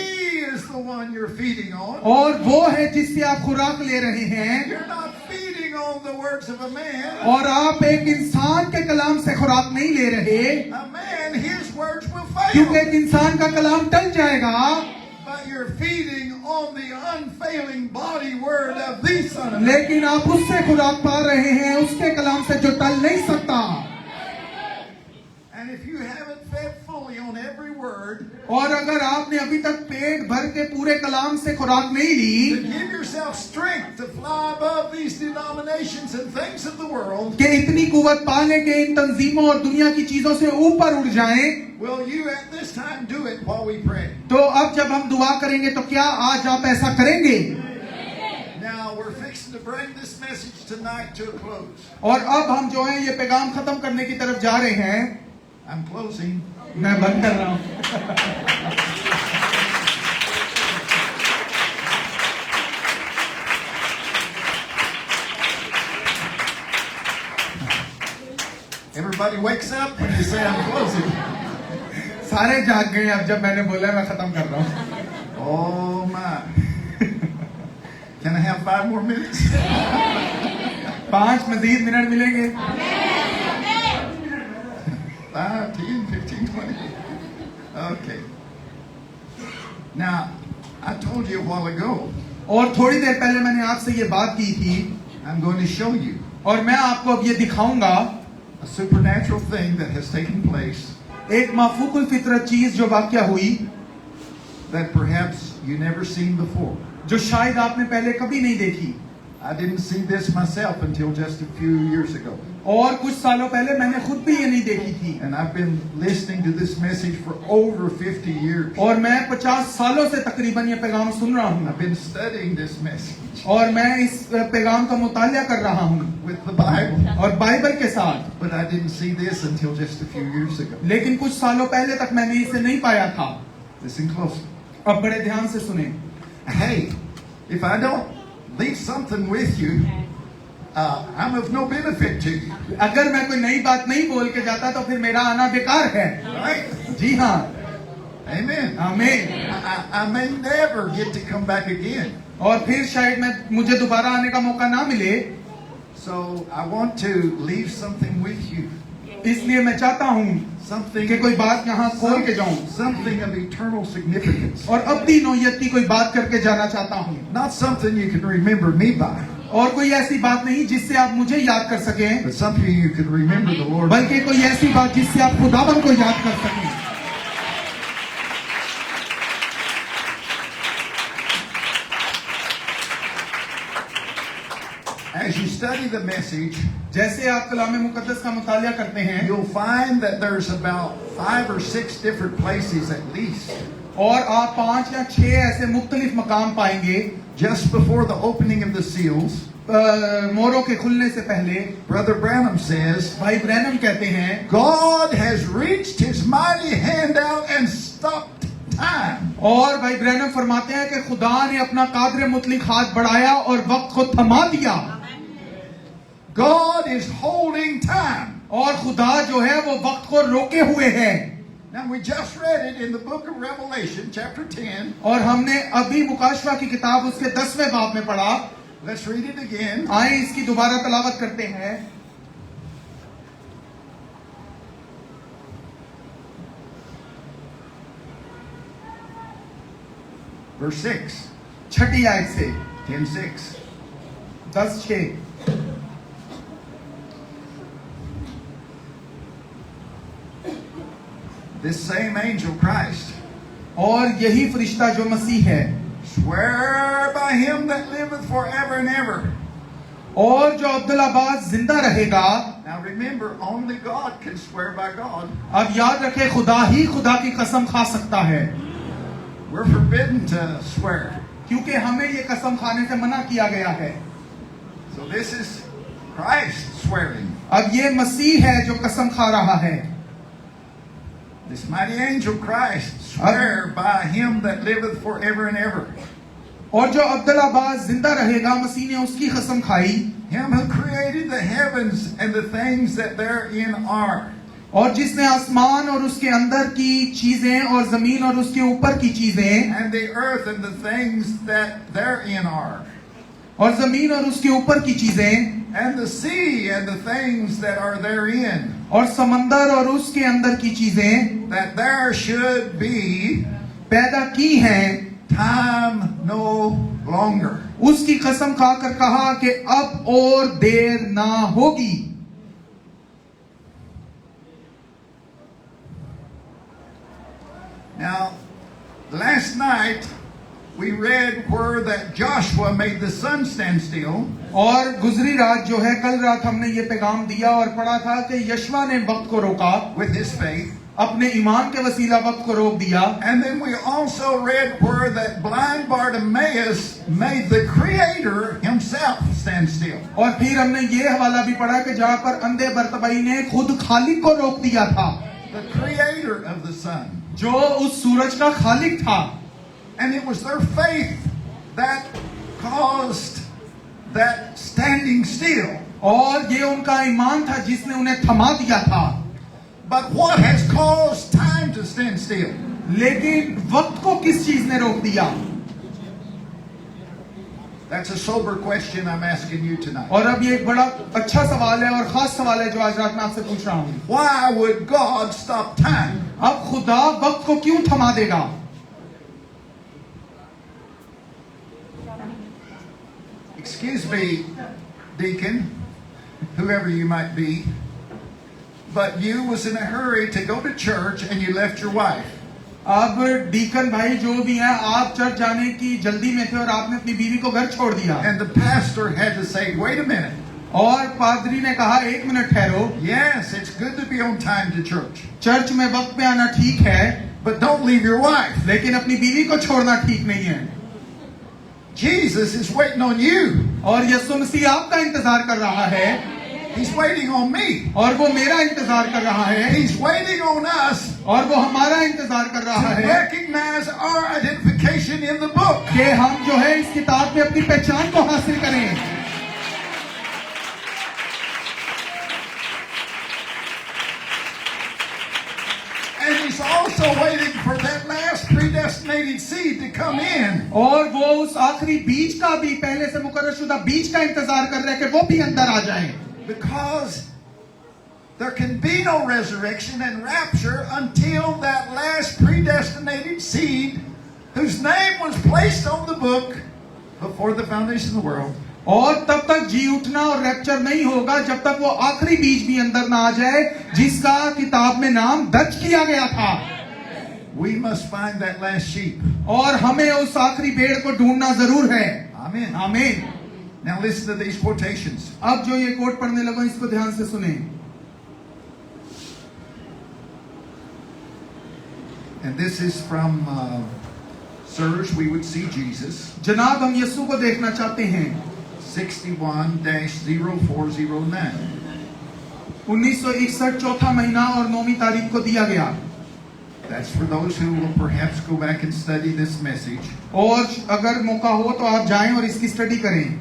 is the one you're feeding on. और वो है जिससे आप खुराक ले रहे हैं। You're not feeding on the words of a man. और आप एक इंसान के कलाम से खुराक नहीं ले रहे, A man, his words will क्योंकि fail. एक इंसान का कलाम टल जाएगा, But you're feeding on the unfailing body word of the Son of Man. लेकिन आप उससे खुराक पा रहे हैं उसके कलाम से जो टल नहीं सकता। And if you haven't fed fully on every word, और अगर आपने अभी तक पेट भर के पूरे कलाम से खुराक नहीं to Lee give yourself strength to fly above these denominations and things of the world, कि इतनी कुवत पाने के इन तंजीमों और दुनिया की चीजों से ऊपर उड़ जाएं, will you at this time do it while we pray? तो अब जब हम दुआ करेंगे तो क्या आज आप ऐसा करेंगे? Now we're fixing to bring this message tonight to a close. और अब हम जो है ये पैगाम खत्म करने की तरफ जा रहे हैं। I'm closing. मैं बंद कर रहा हूँ। Everybody wakes up when you say I'm closing. सारे जाग गए अब जब मैंने बोला मैं खत्म कर रहा हूँ। Oh my. Can I have 5 more minutes? 5 Majeed minute मिलेंगे। 5, 10, 15, 20. Okay. Now, I told you a while ago और थोड़ी देर पहले मैंने आपसे ये बात की थी I'm going to show you और मैं आपको अब ये दिखाऊंगा a supernatural thing that has taken place एक माफूकुल फितरत चीज जो वाक़या हुई, that perhaps you never seen before. जो शायद आपने पहले कभी नहीं देखी। I didn't see this myself until just a few years ago. और कुछ सालों पहले मैंने खुद भी ये नहीं देखी थी। And I've been listening to this message for over 50 years. और मैं 50 सालों से तकरीबन ये पैगाम सुन रहा हूँ। I've been studying this message और मैं इस पैगाम का मुतालिया कर रहा हूँ with the Bible. और बाइबल के साथ। But I didn't see this until just a few years ago. लेकिन कुछ सालों पहले तक मैंने इसे नहीं पाया था। Listen closely. अब बड़े ध्यान से सुने। Hey, if I don't leave something with you, I'm of no benefit to you. अगर मैं कोई नई बात नहीं बोल के जाता तो फिर मेरा आना बेकार है। Right? जी हाँ, Amen. आमीन। I may never get to come back again. और फिर शायद मुझे दोबारा आने का मौका ना मिले, So I want to leave something with you. इसलिए मैं चाहता हूँ Something, कि कोई बात यहाँ खोल के जाऊँ something of eternal significance. और अब्दी नौयत की कोई बात करके जाना चाहता हूँ। Not something you can remember me by, और कोई ऐसी बात नहीं जिससे आप मुझे याद कर सकें, but something you can remember the Lord. बल्कि कोई ऐसी बात जिससे आप खुदावन को याद कर सकें। As you study the message, जैसे आप कलाम मुकद्दस का मुतालिया करते हैं, you'll find that there's about 5 or 6 different places at least. और आप 5 या 6 ऐसे मुख्तलिफ मकाम पाएंगे Just before the opening of the seals, मोरों के खुलने से पहले। Brother Branham says, भाई ब्रैनम कहते हैं, God has reached his mighty hand out and stopped time. और भाई ब्रैनम फरमाते हैं कि खुदा ने अपना कादर मुतलिक हाथ बढ़ाया और वक्त को थमा दिया। God is holding time. और खुदा जो है वो वक्त को रोके हुए है। Now we just read it in the book of Revelation, chapter 10. और हमने अभी मुकाशवा की किताब उसके 10वें बाब में पढ़ा। Let's read it again. आए इसकी दोबारा तलावत करते हैं। Verse 6. 6ठी आयत से 10:6. 10:6। This same angel, Christ, और यही फरिश्ता जो मसीह है, swear by him that liveth forever and ever. और जो अब्दुल्लाबाद जिंदा रहेगा। Now remember, only God can swear by God. अब याद रखे खुदा ही खुदा की कसम खा सकता है, We're forbidden to swear. क्योंकि हमें ये कसम खाने से मना किया गया है। So this is Christ swearing. अब ये मसीह है जो कसम खा रहा है। This mighty angel Christ swear by him that liveth forever and ever. और जो अब्दुल्लाबाद जिंदा रहेगा, मसीह ने उसकी कसम खाई। Him who created the heavens and the things that therein are. और जिसने आसमान और उसके अंदर की चीजें और जमीन और उसके ऊपर की चीजें And the earth and the things that therein are. और जमीन और उसके ऊपर की चीजें And the sea and the things that are therein. और समंदर और उसके अंदर की चीजें That there should be पैदा की हैं, time no longer. उसकी कसम खाकर कहा कि अब और देर ना होगी। Now, last night we read where that Joshua made the sun stand still. और गुजरी रात जो है, कल रात हमने ये पैगाम दिया और पढ़ा था कि यशवा ने वक्त को रोका, With his faith. अपने ईमान के वसीला वक्त को रोक दिया। And then we also read where that blind Bartimaeus made the Creator himself stand still. और फिर हमने ये हवाला भी पढ़ा कि जहाँ पर अंधे बर्तबाई ने खुद खालिक को रोक दिया था, The Creator of the sun. जो उस सूरज का खालिक था। And it was their faith that caused that standing still. और ये उनका ईमान था जिसने उन्हें थमा दिया था। But what has caused time to stand still? लेकिन वक्त को किस चीज ने रोक दिया? That's a sober question I'm asking you tonight. और अब ये एक बड़ा अच्छा सवाल है और खास सवाल है जो आज रात मैं आपसे पूछ रहा हूँ। Why would God stop time? अब खुदा वक्त को क्यों थमा देगा? Excuse me, deacon, whoever you might be, but you was in a hurry to go to church and you left your wife. अब डीकन भाई जो भी हैं, आप चर्च जाने की जल्दी में थे और आपने अपनी बीवी को घर छोड़ दिया, And the pastor had to say, wait a minute. और पादरी ने कहा एक मिनट ठहरो, Yes, it's good to be on time to church, church में वक्त पे आना ठीक है, but don't leave your wife. लेकिन अपनी बीवी को छोड़ना ठीक नहीं है। Jesus is waiting on you. और यीशु मसीह आपका इंतजार कर रहा है, He's waiting on me. और वो मेरा इंतजार कर रहा है, He's waiting on us और वो हमारा इंतजार कर to रहा है recognize our identification in the book. कि हम जो है इस किताब में अपनी पहचान को हासिल करें। And he's also waiting for that last predestinated seed to come in. और वो उस आखिरी बीज का भी, पहले से मुकर्ररशुदा बीज का इंतजार कर रहे हैं कि वो भी अंदर आ जाए, Because there can be no resurrection and rapture until that last predestinated seed whose name was placed on the book before the foundation of the world. और तब तक जी उठना और रैप्चर नहीं होगा जब तक वो आखिरी बीज भी अंदर ना आ जाए जिसका किताब में नाम दर्ज किया गया था। We must find that last sheep. और हमें उस आखिरी भेड़ को ढूंढना जरूर है। Amen. आमीन। Now listen to these quotations. अब जो ये कोट पढ़ने लगा इसको ध्यान से सुने। And this is from Sirs, We Would See Jesus, जनाब हम यीशु को देखना चाहते हैं। 61-0409. 1961 चौथा महीना और 9वीं तारीख को दिया गया। That's for those who will perhaps go back and study this message. और अगर मौका हो तो आप जाएं और इसकी स्टडी करें।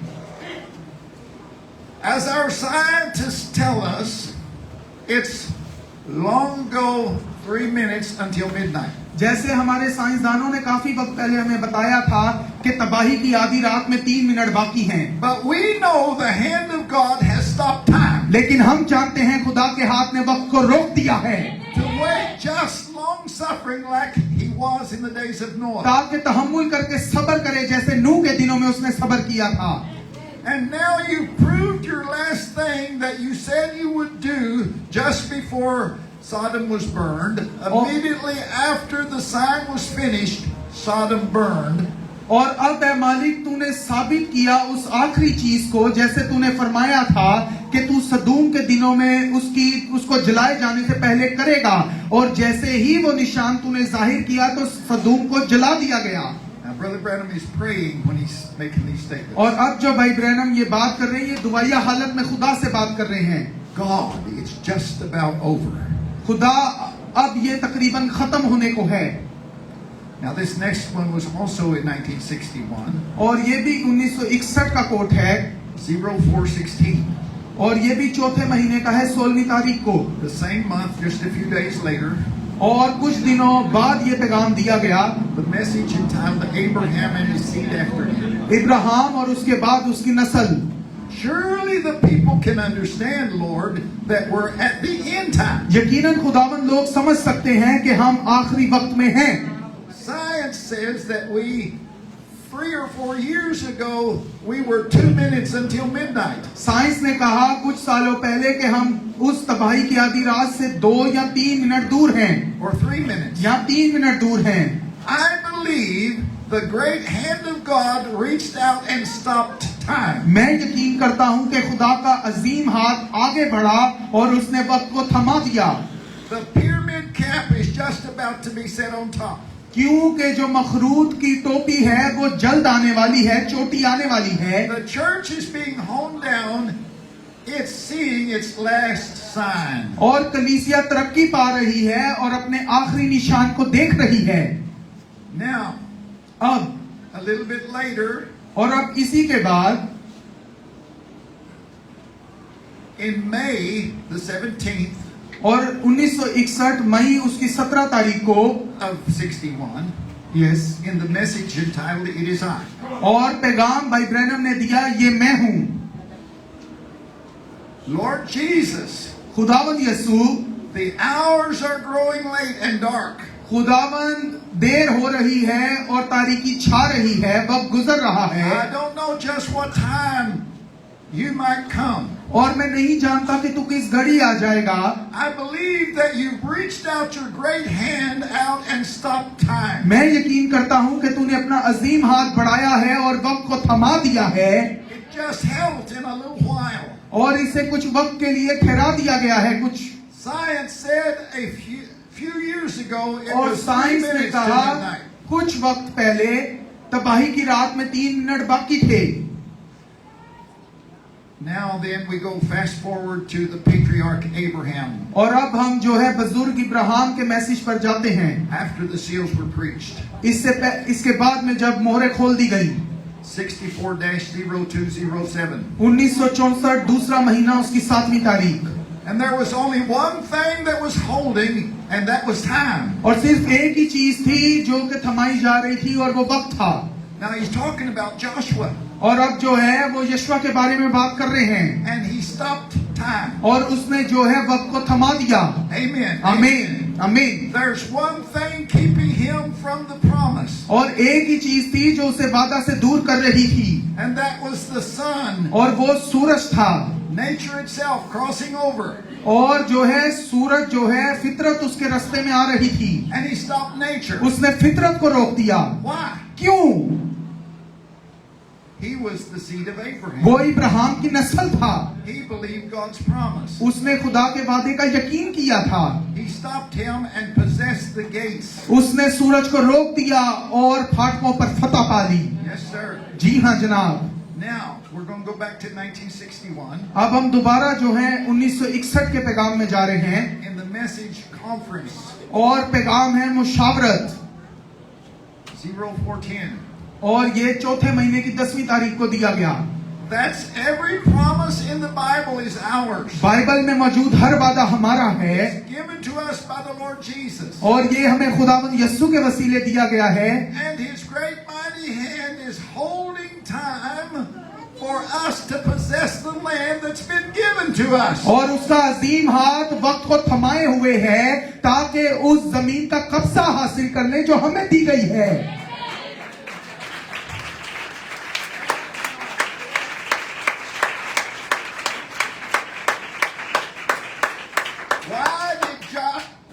As our scientists tell us, it's long ago 3 minutes until midnight. जैसे हमारे साइंसदानों ने काफी वक्त पहले हमें बताया था कि तबाही की आधी रात में 3 मिनट बाकी हैं। But we know the hand of God has stopped time. लेकिन हम जानते हैं खुदा के हाथ ने वक्त को रोक दिया है To wait just long suffering like he was in the days of Noah. ताकि तहम्मुल करके सब्र करे जैसे नूह के दिनों में उसने सब्र किया था। And now you proved your last thing that you said you would do just before Sodom was burned. Immediately after the sign was finished, Sodom burned. और अब ऐ मालिक तूने साबित किया उस आखिरी चीज को जैसे तूने फरमाया था कि तू सदूम के दिनों में उसको जलाए जाने से पहले करेगा, और जैसे ही वो निशान तूने जाहिर किया तो सदूम को जला दिया गया। Now, Brother Branham is praying when he's making these statements. और अब जो भाई ब्रैनम ये बात कर रहे हैं, ये दुआया हालत में खुदा से बात कर रहे हैं। God, it's just about over. खुदा अब ये तकरीबन खत्म होने को है। Now, this next one was also in 1961. और ये भी 1961 का कोट है 0416. और ये भी चौथे महीने का है 16वीं तारीख को। The same month, just a few days later, और कुछ दिनों बाद ये पैगाम दिया गया, the message entitled Abraham and his seed after him. Ibrahim और उसके बाद उसकी नस्ल। Surely the people can understand, Lord, that we're at the end time. यकीनन खुदावंद लोग समझ सकते हैं कि हम आखिरी वक्त में हैं। Science says that we 3 or 4 years ago we were 2 minutes until midnight. Science ने कहा कुछ सालों पहले कि हम उस तबाही की आधी रात से 2 या 3 मिनट दूर हैं, Or 3 minutes. या 3 मिनट दूर हैं। I believe the great hand of God reached out and stopped time. मैं यकीन करता हूं कि खुदा का अजीम हाथ आगे बढ़ा और उसने वक्त को थमा दिया, The pyramid cap is just about to be set on top. क्योंकि जो मखरूत की टोपी है वो जल्द आने वाली है, चोटी आने वाली है। The church is being honed down. It's seeing its last sign. और कलीसिया तरक्की पा रही है और अपने आखिरी निशान को देख रही है। Now, अब a little bit later, और अब इसी के बाद in May the 17th और 1961 मई उसकी 17 तारीख को of 61, yes in the message entitled It Is I. और पैगाम भाई ब्रैनम ने दिया, ये मैं हूं। Lord Jesus, खुदावंद यसू, the hours are growing late and dark. खुदावंद देर हो रही है और तारीकी छा रही है, वक्त गुजर रहा है। I don't know just what time you might come. और मैं नहीं जानता कि तू किस घड़ी आ जाएगा। I believe that you've reached out your great hand out and stopped time. मैं यकीन करता हूं कि तूने अपना अजीम हाथ बढ़ाया है और वक्त को थमा दिया है, It just held in a little while. और इसे कुछ वक्त के लिए ठहरा दिया गया है। कुछ Science said a few years ago it और was 3 साइंस ने minutes to कहा midnight. कुछ वक्त पहले तबाही की रात में 3 मिनट बाकी थे। Now then we go fast forward to the patriarch Abraham और अब हम जो है बुजुर्ग इब्राहिम के मैसेज पर जाते हैं। after the seals were preached. इसके बाद में जब मोहरें खोल दी गई, 64-0207. 1964 दूसरा महीना उसकी 7वीं तारीख, And there was only one thing that was holding, and that was time. और सिर्फ एक ही चीज थी जो कि थमाई जा रही थी, और वो वक्त था। Now he's talking about Joshua, और अब जो है वो यशवा के बारे में बात कर रहे हैं, and he stopped time. और उसने जो है वक्त को थमा दिया। Amen. आमीन आमीन। There's one thing keeping him from the promise, और एक ही चीज थी जो उसे वादा से दूर कर रही थी, and that was the sun, और वो सूरज था। nature itself crossing over. और जो है सूरज जो है फितरत उसके रास्ते में आ रही थी, And he stopped nature. उसने फितरत को रोक दिया। Why? क्यों? He was the seed of Abraham. वो इब्राहिम की नस्ल था, He believed God's promise. उसने खुदा के वादे का यकीन किया था। He stopped him and possessed the gates. उसने सूरज को रोक दिया और फाटकों पर फतह पा ली। Yes, sir. जी हाँ जनाब। Now, we're going to go back to 1961 अब हम दोबारा जो है 1961 के पैगाम में जा रहे हैं, in the message conference और पैगाम है मुशावरत, 0410. और ये चौथे महीने की 10वीं तारीख को दिया गया। That's every promise in the Bible is ours. Bible में मौजूद हर वादा हमारा है, It's given to us by the Lord Jesus. और ये हमें खुदावंद यीशु के वसीले दिया गया है, And His great mighty hand is holding time for us to possess the land that's been given to us. और उसका अजीम हाथ वक्त को थमाए हुए है ताकि उस जमीन का कब्जा हासिल कर ले जो हमें दी गई है।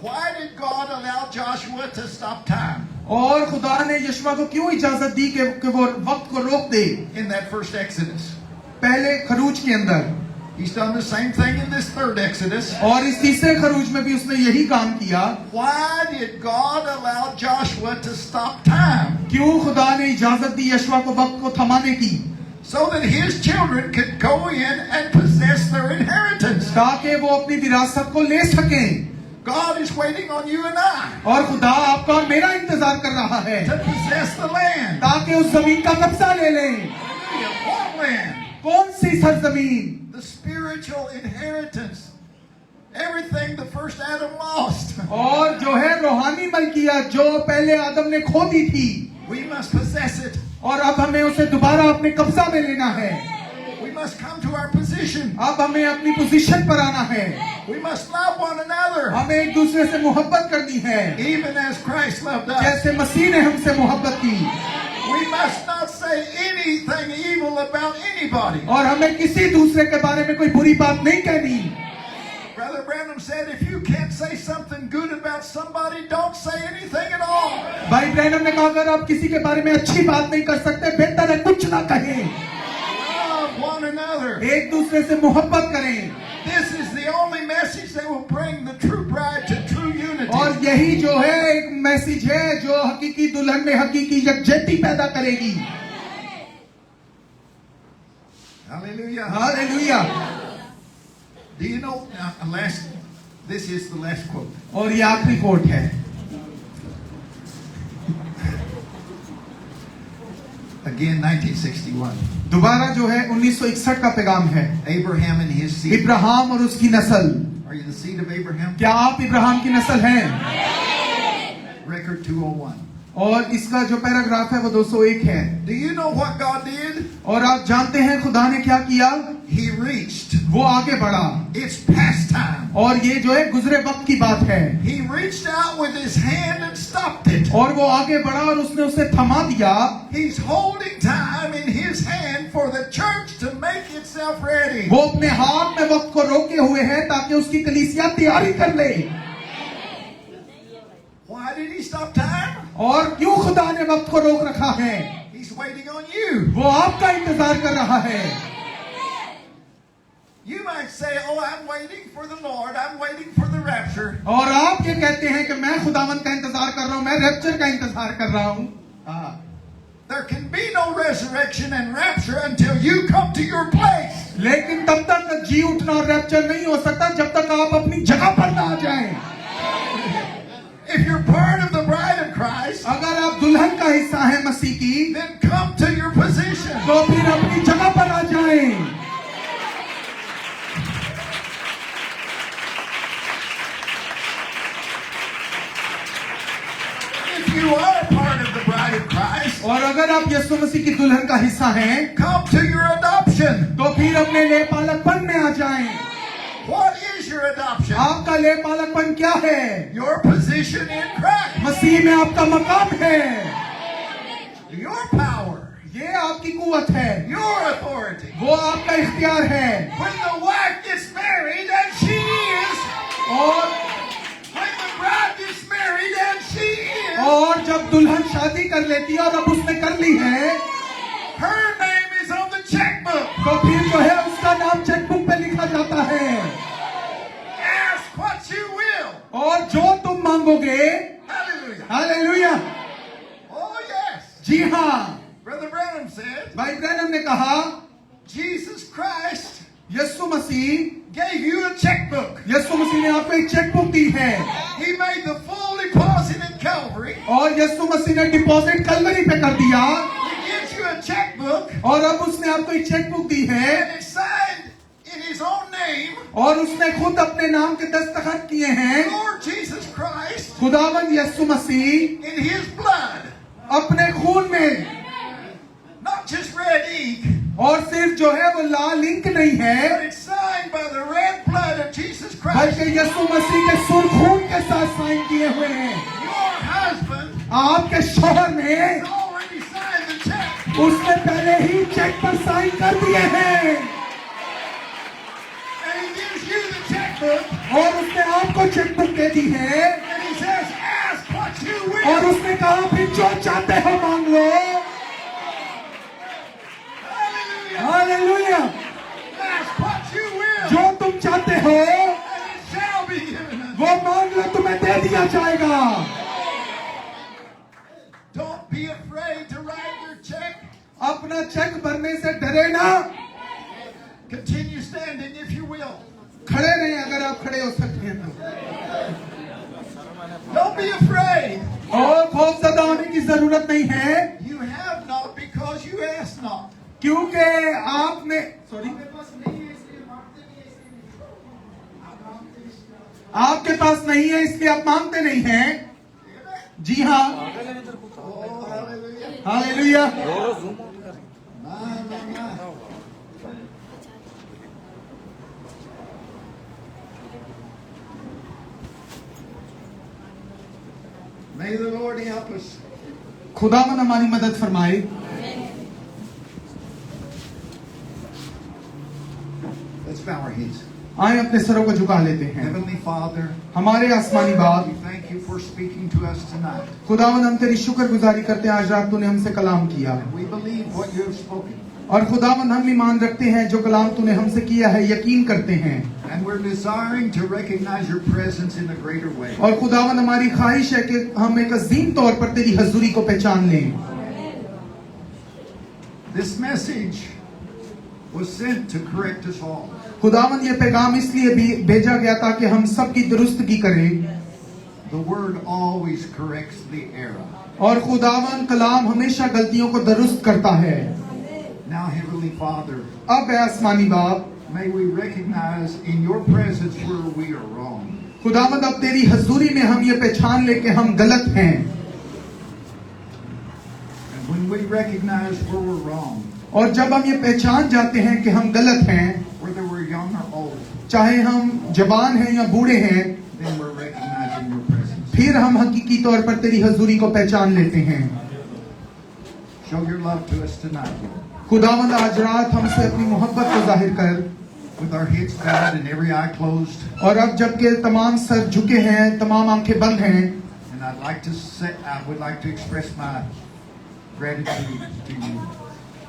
Why did God allow Joshua to stop time और खुदा ने यशवा को क्यों इजाजत दी कि वो वक्त को रोक दे? in that first Exodus? पहले खरूज के अंदर, He's done the same thing in this third Exodus. और इस तीसरे खरूज में भी उसने यही काम किया। Why did God allow Joshua to stop time? क्यों खुदा ने इजाजत दी यशवा को वक्त को थमाने की? So that his children could go in and possess their inheritance. ताकि वो अपनी विरासत को ले सकें। God is waiting on you and I और खुदा आपका और मेरा इंतजार कर रहा है to possess the land. ताकि उस जमीन का कब्जा ले लें। What land? कौन सी सरजमीन? The spiritual inheritance. Everything the first Adam lost. और जो है रूहानी मलकियत जो पहले आदम ने खो दी थी, We must possess it. और अब हमें उसे दोबारा अपने कब्जा में लेना है। We must come to our position. अब हमें अपनी पोजीशन पर आना है। We must love one another. हमें एक दूसरे से मोहब्बत करनी है, Even as Christ loved us. जैसे मसीह ने हमसे मोहब्बत की। We must not say anything evil about anybody. और हमें किसी दूसरे के बारे में कोई बुरी बात नहीं कहनी। Brother Branham said, if you can't say something good about somebody, don't say anything at all. भाई ब्रैनम ने कहा अगर आप किसी के बारे में अच्छी बात नहीं कर सकते, बेहतर है कुछ ना कहें। Love one another. एक दूसरे से मोहब्बत करें। This is the only message that will bring the true bride to true unity. और यही जो है एक मैसेज है जो हकीकी दुल्हन में हकीकी यकजहती पैदा करेगी। Hallelujah. Hallelujah. Do you know, this is the last quote. और ये आखिरी कोट है। Again, 1961. दोबारा जो है 1961 का पैगाम है। Abraham and his seed. Ibrahim और उसकी नस्ल। Are you the seed of Abraham? क्या आप इब्राहिम की नस्ल हैं? Record 201. और इसका जो पैराग्राफ है वो 201 है। Do you know what God did? और आप जानते हैं खुदा ने क्या किया? He reached. वो आगे बढ़ा, It's past time. और ये जो है गुजरे वक्त की बात है। He reached out with his hand and stopped it. और वो आगे बढ़ा और उसने उसे थमा दिया। He's holding time in his his hand for the church to make itself ready. वो अपने हाथ में वक्त को रोके हुए है ताकि उसकी कलीसिया तैयारी कर ले। Why did he stop time? और क्यों खुदा ने वक्त को रोक रखा है? He's waiting on you. वो आपका इंतजार कर रहा है। You might say, oh, I'm waiting for the Lord. I'm waiting for the rapture. और आप ये कहते हैं कि मैं खुदावंद का इंतजार कर रहा हूं, मैं रैप्चर का इंतजार कर रहा हूं। There can be no resurrection and rapture until you come to your place. लेकिन तब तक जी उठना और रैप्चर नहीं हो सकता जब तक आप अपनी जगह पर ना आ जाएं। If you're part of the bride of Christ, अगर आप दुल्हन का हिस्सा है मसीह की, then come to your position. तो फिर अपनी जगह पर आ जाएं। If you are part of the bride of Christ, और अगर आप यीशु मसीह की दुल्हन का हिस्सा हैं, come to your adoption. तो फिर अपने लेपालकपन में आ जाएं। What is your adoption? आपका लेपालकपन क्या है? Your position in Christ. मसीह में आपका मकाम है, Your power. ये आपकी कुवत है, Your authority. वो आपका इख्तियार है। When the wife gets married and she is, और when the bride gets married and she is, और जब दुल्हन शादी कर लेती है और अब उसने कर ली है, her name is on the checkbook. तो फिर जो है उसका नाम चेकबुक पे लिखा जाता है। Ask what you will. और जो तुम मांगोगे, Hallelujah. Hallelujah, Oh yes. जी हाँ, Brother Branham said, भाई ब्रैनम ने कहा, Jesus Christ Yeshu Masih gave you a checkbook. यीशु मसीह ने आपको एक चेकबुक दी है, He made the full deposit in Calvary. और यीशु मसीह ने डिपॉजिट कलवरी पे कर दिया, He gives you a checkbook और अब उसने आपको एक चेकबुक दी है, and it's signed in His own name. और उसने खुद अपने नाम के दस्तखत किए हैं, Lord Jesus Christ खुदावंद यीशु मसीह in His blood. अपने खून में, Not just red ink, और सिर्फ जो है वो लाल इंक नहीं but है, it's signed by the red blood of Jesus Christ. बल्कि यीशु मसीह के सुर खून के साथ साइन किए हुए हैं। Your husband आपके शोहर ने has already signed the check. उसने पहले ही चेक पर साइन कर दिए हैं, And He gives you the checkbook. और उसने आपको चेकबुक दे दी है, And He says, ask what you और will. उसने कहा फिर जो चाहते हो मांग लो। Hallelujah. Hallelujah, Ask what you will. जो तुम चाहते हो And it shall be given unto you. वो मांग लो, तुम्हें दे दिया जाएगा। Don't be afraid to write your check. अपना चेक भरने से डरे ना, Continue standing if you will. खड़े रहें अगर आप खड़े हो सकते हैं तो, Don't be afraid. और खौफजदा होने की जरूरत नहीं है, You have not because you ask not. क्योंकि आपने आपके पास नहीं है इसलिए आप मांगते नहीं हैं। जी हाँ, Oh, hallelujah. Hallelujah. My. May the Lord help us. खुदावंद हमारी मदद फरमाए। Let's bow our heads. आए अपने सरों को झुका लेते हैं। Heavenly Father, हमारे आसमानी बाप, we thank you for speaking to us tonight. खुदावंद हम तेरी शुक्रगुजारी करते हैं, आज रात तूने हमसे कलाम किया, We believe what you have spoken. और खुदावंद हम ईमान रखते हैं जो कलाम तूने हमसे किया है, यकीन करते हैं, And we're desiring to recognize your presence in a greater way. और खुदावंद हमारी ख्वाहिश है कि हम एक अजीम तौर पर तेरी हजूरी को पहचान लें। This message was sent to correct us all. खुदावंद ये पैगाम इसलिए भी भेजा गया ताकि हम सब की दुरुस्तगी करें, The word always corrects the error. और खुदावंद कलाम हमेशा गलतियों को दुरुस्त करता है। Now, Heavenly Father, अब है आसमानी बाप, may we recognize in your presence where we are wrong. खुदावंद अब तेरी हजूरी में हम ये पहचान ले कि हम गलत हैं, And when we recognize where we're wrong, और जब हम ये पहचान जाते हैं कि हम गलत हैं, whether we're young or old, चाहे हम जवान हैं या बूढ़े हैं, then we're recognizing your presence. फिर हम हकीकी तौर पर तेरी हजूरी को पहचान लेते हैं। Show your love to us tonight, Lord. खुदावंद आज रात हमसे अपनी मोहब्बत को जाहिर कर, with our heads bowed and every eye closed. और अब जबकि तमाम सर झुके हैं, तमाम आंखें बंद हैं, And I would like to express my gratitude to you.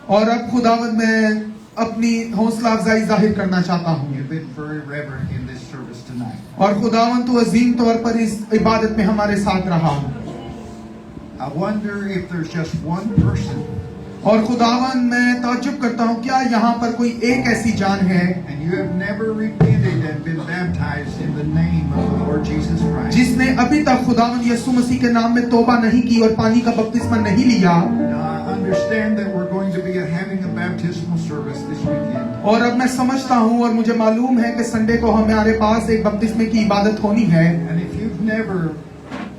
और अब खुदावंद मैं अपनी हौसला अफजाई जाहिर करना चाहता हूँ। You've been very reverent in this service tonight. और खुदावंद तू अजीम तौर पर इस इबादत में हमारे साथ रहा। I wonder if there's just one person और खुदावंद मैं ताज्जुब करता हूँ, क्या यहाँ पर कोई एक ऐसी जान है and you have never repented and been baptized in the name of the Lord Jesus Christ. जिसने अभी तक खुदावंद यीशु मसीह के नाम में तौबा नहीं की और पानी का बपतिस्मा नहीं लिया। Now I understand that we're going to be having a baptismal service this weekend. और अब मैं समझता हूँ और मुझे मालूम है कि संडे को हमारे पास एक बपतिस्मे की इबादत होनी है। And if you've never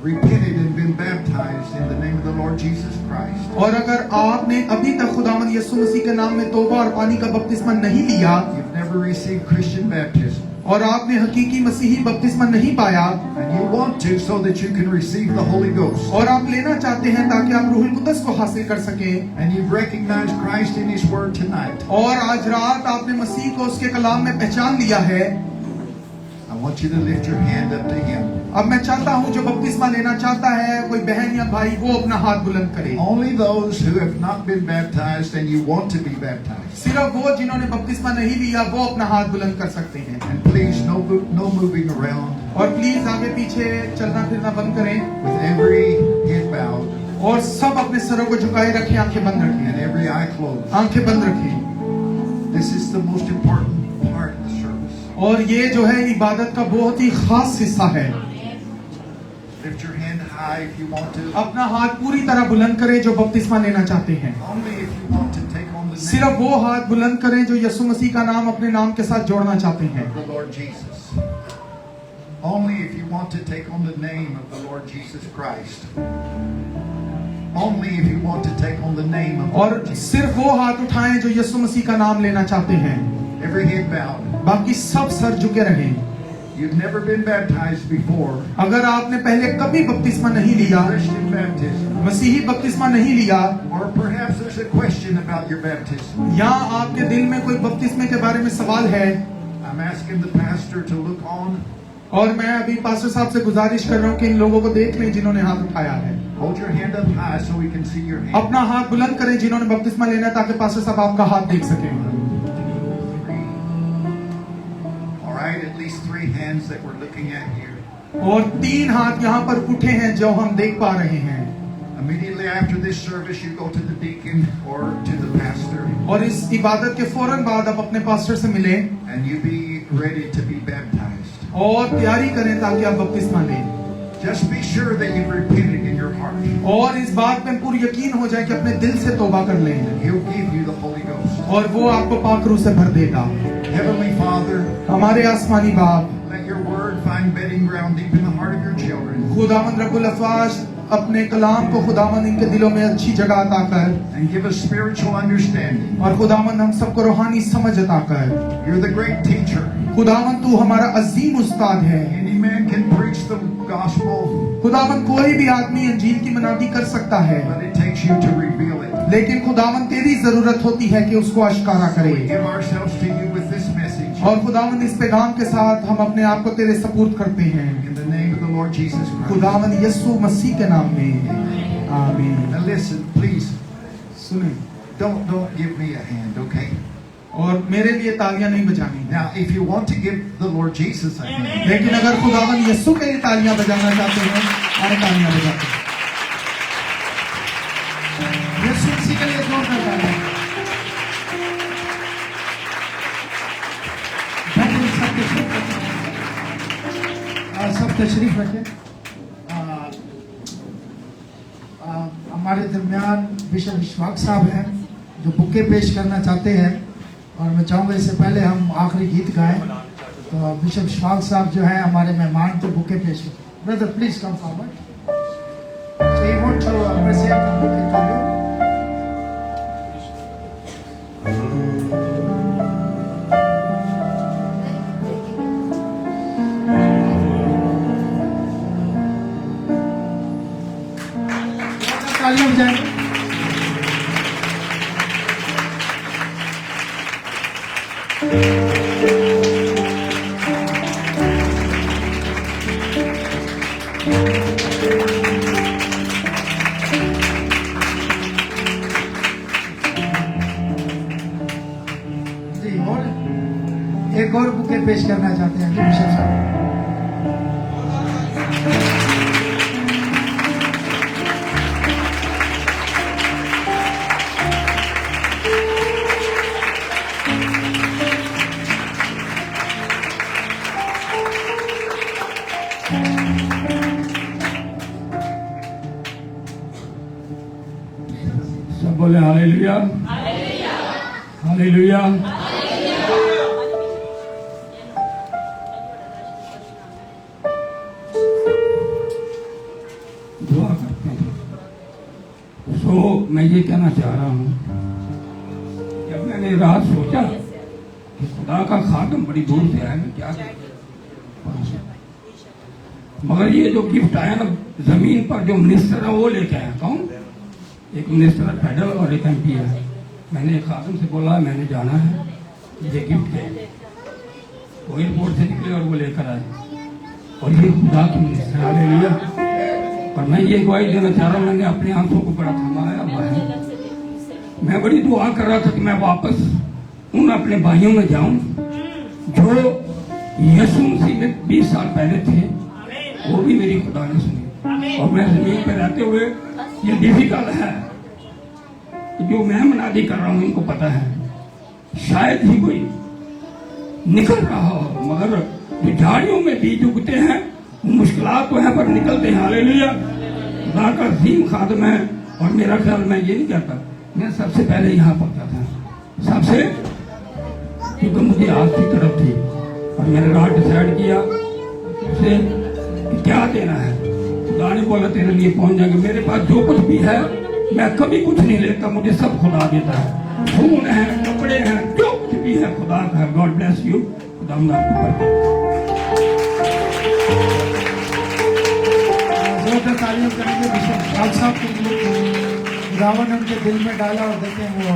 repented and been baptized in the name of the Lord Jesus Christ, और अगर आपने अभी तक खुदावंद यीशु मसीह के नाम में तौबा और पानी का बपतिस्मा नहीं लिया, you've never received Christian baptism, और आपने हकीकी मसीही बपतिस्मा नहीं पाया, and you want to so that you can receive the Holy Ghost, और आप लेना चाहते हैं ताकि आप रूहुल कुद्दस को हासिल कर सकें, and you've recognized Christ in His Word tonight, और आज रात आपने मसीह को उसके कलाम में पहचान लिया है, I want you to lift your hand up to Him. अब मैं चाहता हूँ जो बपतिस्मा लेना चाहता है, कोई बहन या भाई, वो अपना हाथ बुलंद करे। Only those who have not been baptized and you want to be baptized. सिर्फ वो जिन्होंने बपतिस्मा नहीं लिया, वो अपना हाथ बुलंद कर सकते हैं। And please, no moving around, और प्लीज आगे पीछे चलना फिरना बंद करें, with every head bowed और सब अपने सरों को झुकाए रखें, आंखें बंद रखें, and every eye closed. आंखें बंद रखें। This is the most important part of the service. और ये जो है इबादत का बहुत ही खास हिस्सा है। Lift your hand high if you want to. अपना हाथ पूरी तरह बुलंद करें जो बपतिस्मा लेना चाहते हैं। Only if you want to take on the name सिर्फ वो हाथ बुलंद करें जो यीशु मसीह का नाम अपने नाम के साथ जोड़ना चाहते हैं। of the Lord Jesus. Only if you want to take on the name of the Lord Jesus Christ. Only if you want to take on the name of the और Lord Jesus. सिर्फ वो हाथ उठाएं जो यीशु मसीह का नाम लेना चाहते हैं। Every head bowed. बाकी सब सर झुके रहें। You've never been baptized before. अगर आपने पहले कभी बपतिस्मा नहीं लिया, Christian baptism. मसीही बपतिस्मा नहीं लिया, Or perhaps there's a question about your baptism. या आपके दिल में कोई बपतिस्मे के बारे में सवाल है, I'm asking the pastor to look on. और मैं अभी पास्टर साहब से गुजारिश कर रहा हूँ कि इन लोगों को देख लें जिन्होंने हाथ उठाया है। Hold your hand up high so we can see your hand. अपना हाथ बुलंद करें जिन्होंने बपतिस्मा लेना है, ताकि पास्टर साहब आपका हाथ देख सकें। All right, at least 3 hands that we're looking at here. और 3 हाथ यहाँ पर उठे हैं जो हम देख पा रहे हैं। Immediately after this service, you go to the deacon or to the pastor, और इस इबादत के फौरन बाद आप अपने पास्टर से मिलें and you be ready to be baptized. और तैयारी करें ताकि आप बपतिस्मा लें। Just be sure that you've repented in your heart. और इस बात में पूरी यकीन हो जाए कि अपने दिल से तौबा कर लें, He'll give you the Holy Ghost. और वो आपको पाक रूह से भर देगा। Heavenly Father, हमारे आसमानी बाप, let your word find bedding ground deep in the heart of your children, खुदावंद रब्बुल अफ़ाश अपने कलाम को खुदावंद इनके दिलों में अच्छी जगह अता कर, and give us spiritual understanding. और खुदावंद हम सबको रूहानी समझ अता कर। You're the great teacher. खुदावंद तू हमारा अजीम उस्ताद है। Any man can preach the gospel, खुदावंद कोई भी आदमी अंजील की मनादी कर सकता है, but it takes you to reveal it. लेकिन खुदावंद तेरी जरूरत होती है कि उसको आश्कारा We करे। give ourselves to you with this message. और खुदावंद इस पैगाम के साथ हम अपने आप को तेरे सपुर्द करते हैं, In the name of the Lord Jesus Christ. खुदावंद यीशु मसीह के नाम में, आमीन। Now listen, please, सुने, don't give me a hand, okay? और मेरे लिए तालियां नहीं बजानी, Now, if you want to give the Lord Jesus a hand, लेकिन अगर खुदावंद यीशु के लिए तालियां बजाना चाहते हैं, आए तालियां बजाते हैं। यीशु मसीह के लिए जोरदार तालियां। सब तशरीफ रखें। हमारे दरमियान बिशप इशफाक साहब हैं जो बुके पेश करना चाहते हैं, और मैं चाहूँगा इससे पहले हम आखिरी गीत गाएं। तो बिशप इशफाक साहब जो हैं हमारे मेहमान, तो बुके पेश करें। Brother please come forward. So you want to present the book to you? तालियां बजाएं। जी, और एक और बुके पेश करना चाहते हैं जी बिशप साहब। सब बोले हालेलुया, हालेलुया। दुआ करते हैं। मैं ये कहना चाह रहा हूँ, जब मैंने रात सोचा कि खुदा का खादम बड़ी दूर से आया, मैं क्या करूं? मगर ये जो गिफ्ट आया ना, जमीन पर जो मिनिस्टर है वो लेके आया। कौन? एक मिनिस्टर फेडरल और एक MP है। मैंने एक खादम से बोला मैंने जाना है, ये गिफ्ट है। वो एयरपोर्ट से निकले और वो लेकर आए, और ये खुदा की मिनिस्टर, हालेलुया। और मैं ये गवाही देना चाह रहा हूँ, मैंने अपनी आंखों को बड़ा थमाया हुआ है। मैं बड़ी दुआ कर रहा था कि मैं वापस उन अपने भाइयों में जाऊं जो यीशु मसीह में 20 साल पहले थे, वो भी मेरी खुदा ने सुनी। और मैं जमीन पर रहते हुए ये डिफिकल्ट है, जो मैं मनादी कर रहा हूँ इनको पता है, शायद ही कोई निकल रहा हो, मगर जो झाड़ियों में बीज उगते हैं वो मुश्किलात तो है पर निकलते हैं। हालेलुया। खुदा का अजीम खादम है। और मेरा ख्याल, मैं ये नहीं कहता, मैं सबसे पहले यहाँ पहुंचा था, सबसे, क्योंकि मुझे आज की तरफ थी। और मैंने रात डिसाइड किया उसे क्या देना है। खुदा ने बोला तेरे लिए पहुंच जाएंगे। मेरे पास जो कुछ भी है मैं कभी कुछ नहीं लेता, मुझे सब खुदा देता है। खून है, कपड़े हैं, जो कुछ भी है खुदा का है। God bless you. खुदा आपको बरकत। जोरदार तालियां करेंगे बिशप शाल साहब के लिए। खुदावन ने उनके दिल में डाला और देखें वो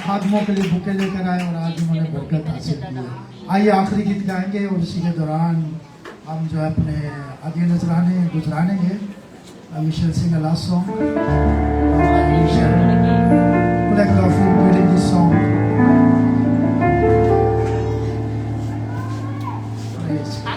खादमों के लिए बुके लेकर आए और आज उन्होंने बरकत हासिल की है। आइए आखिरी गीत गाएंगे और उसी के दौरान हम जो है अपने आगे नजराने गुजरानेंगे। We shall sing a last song. We shall collect our offering during this song. Praise God.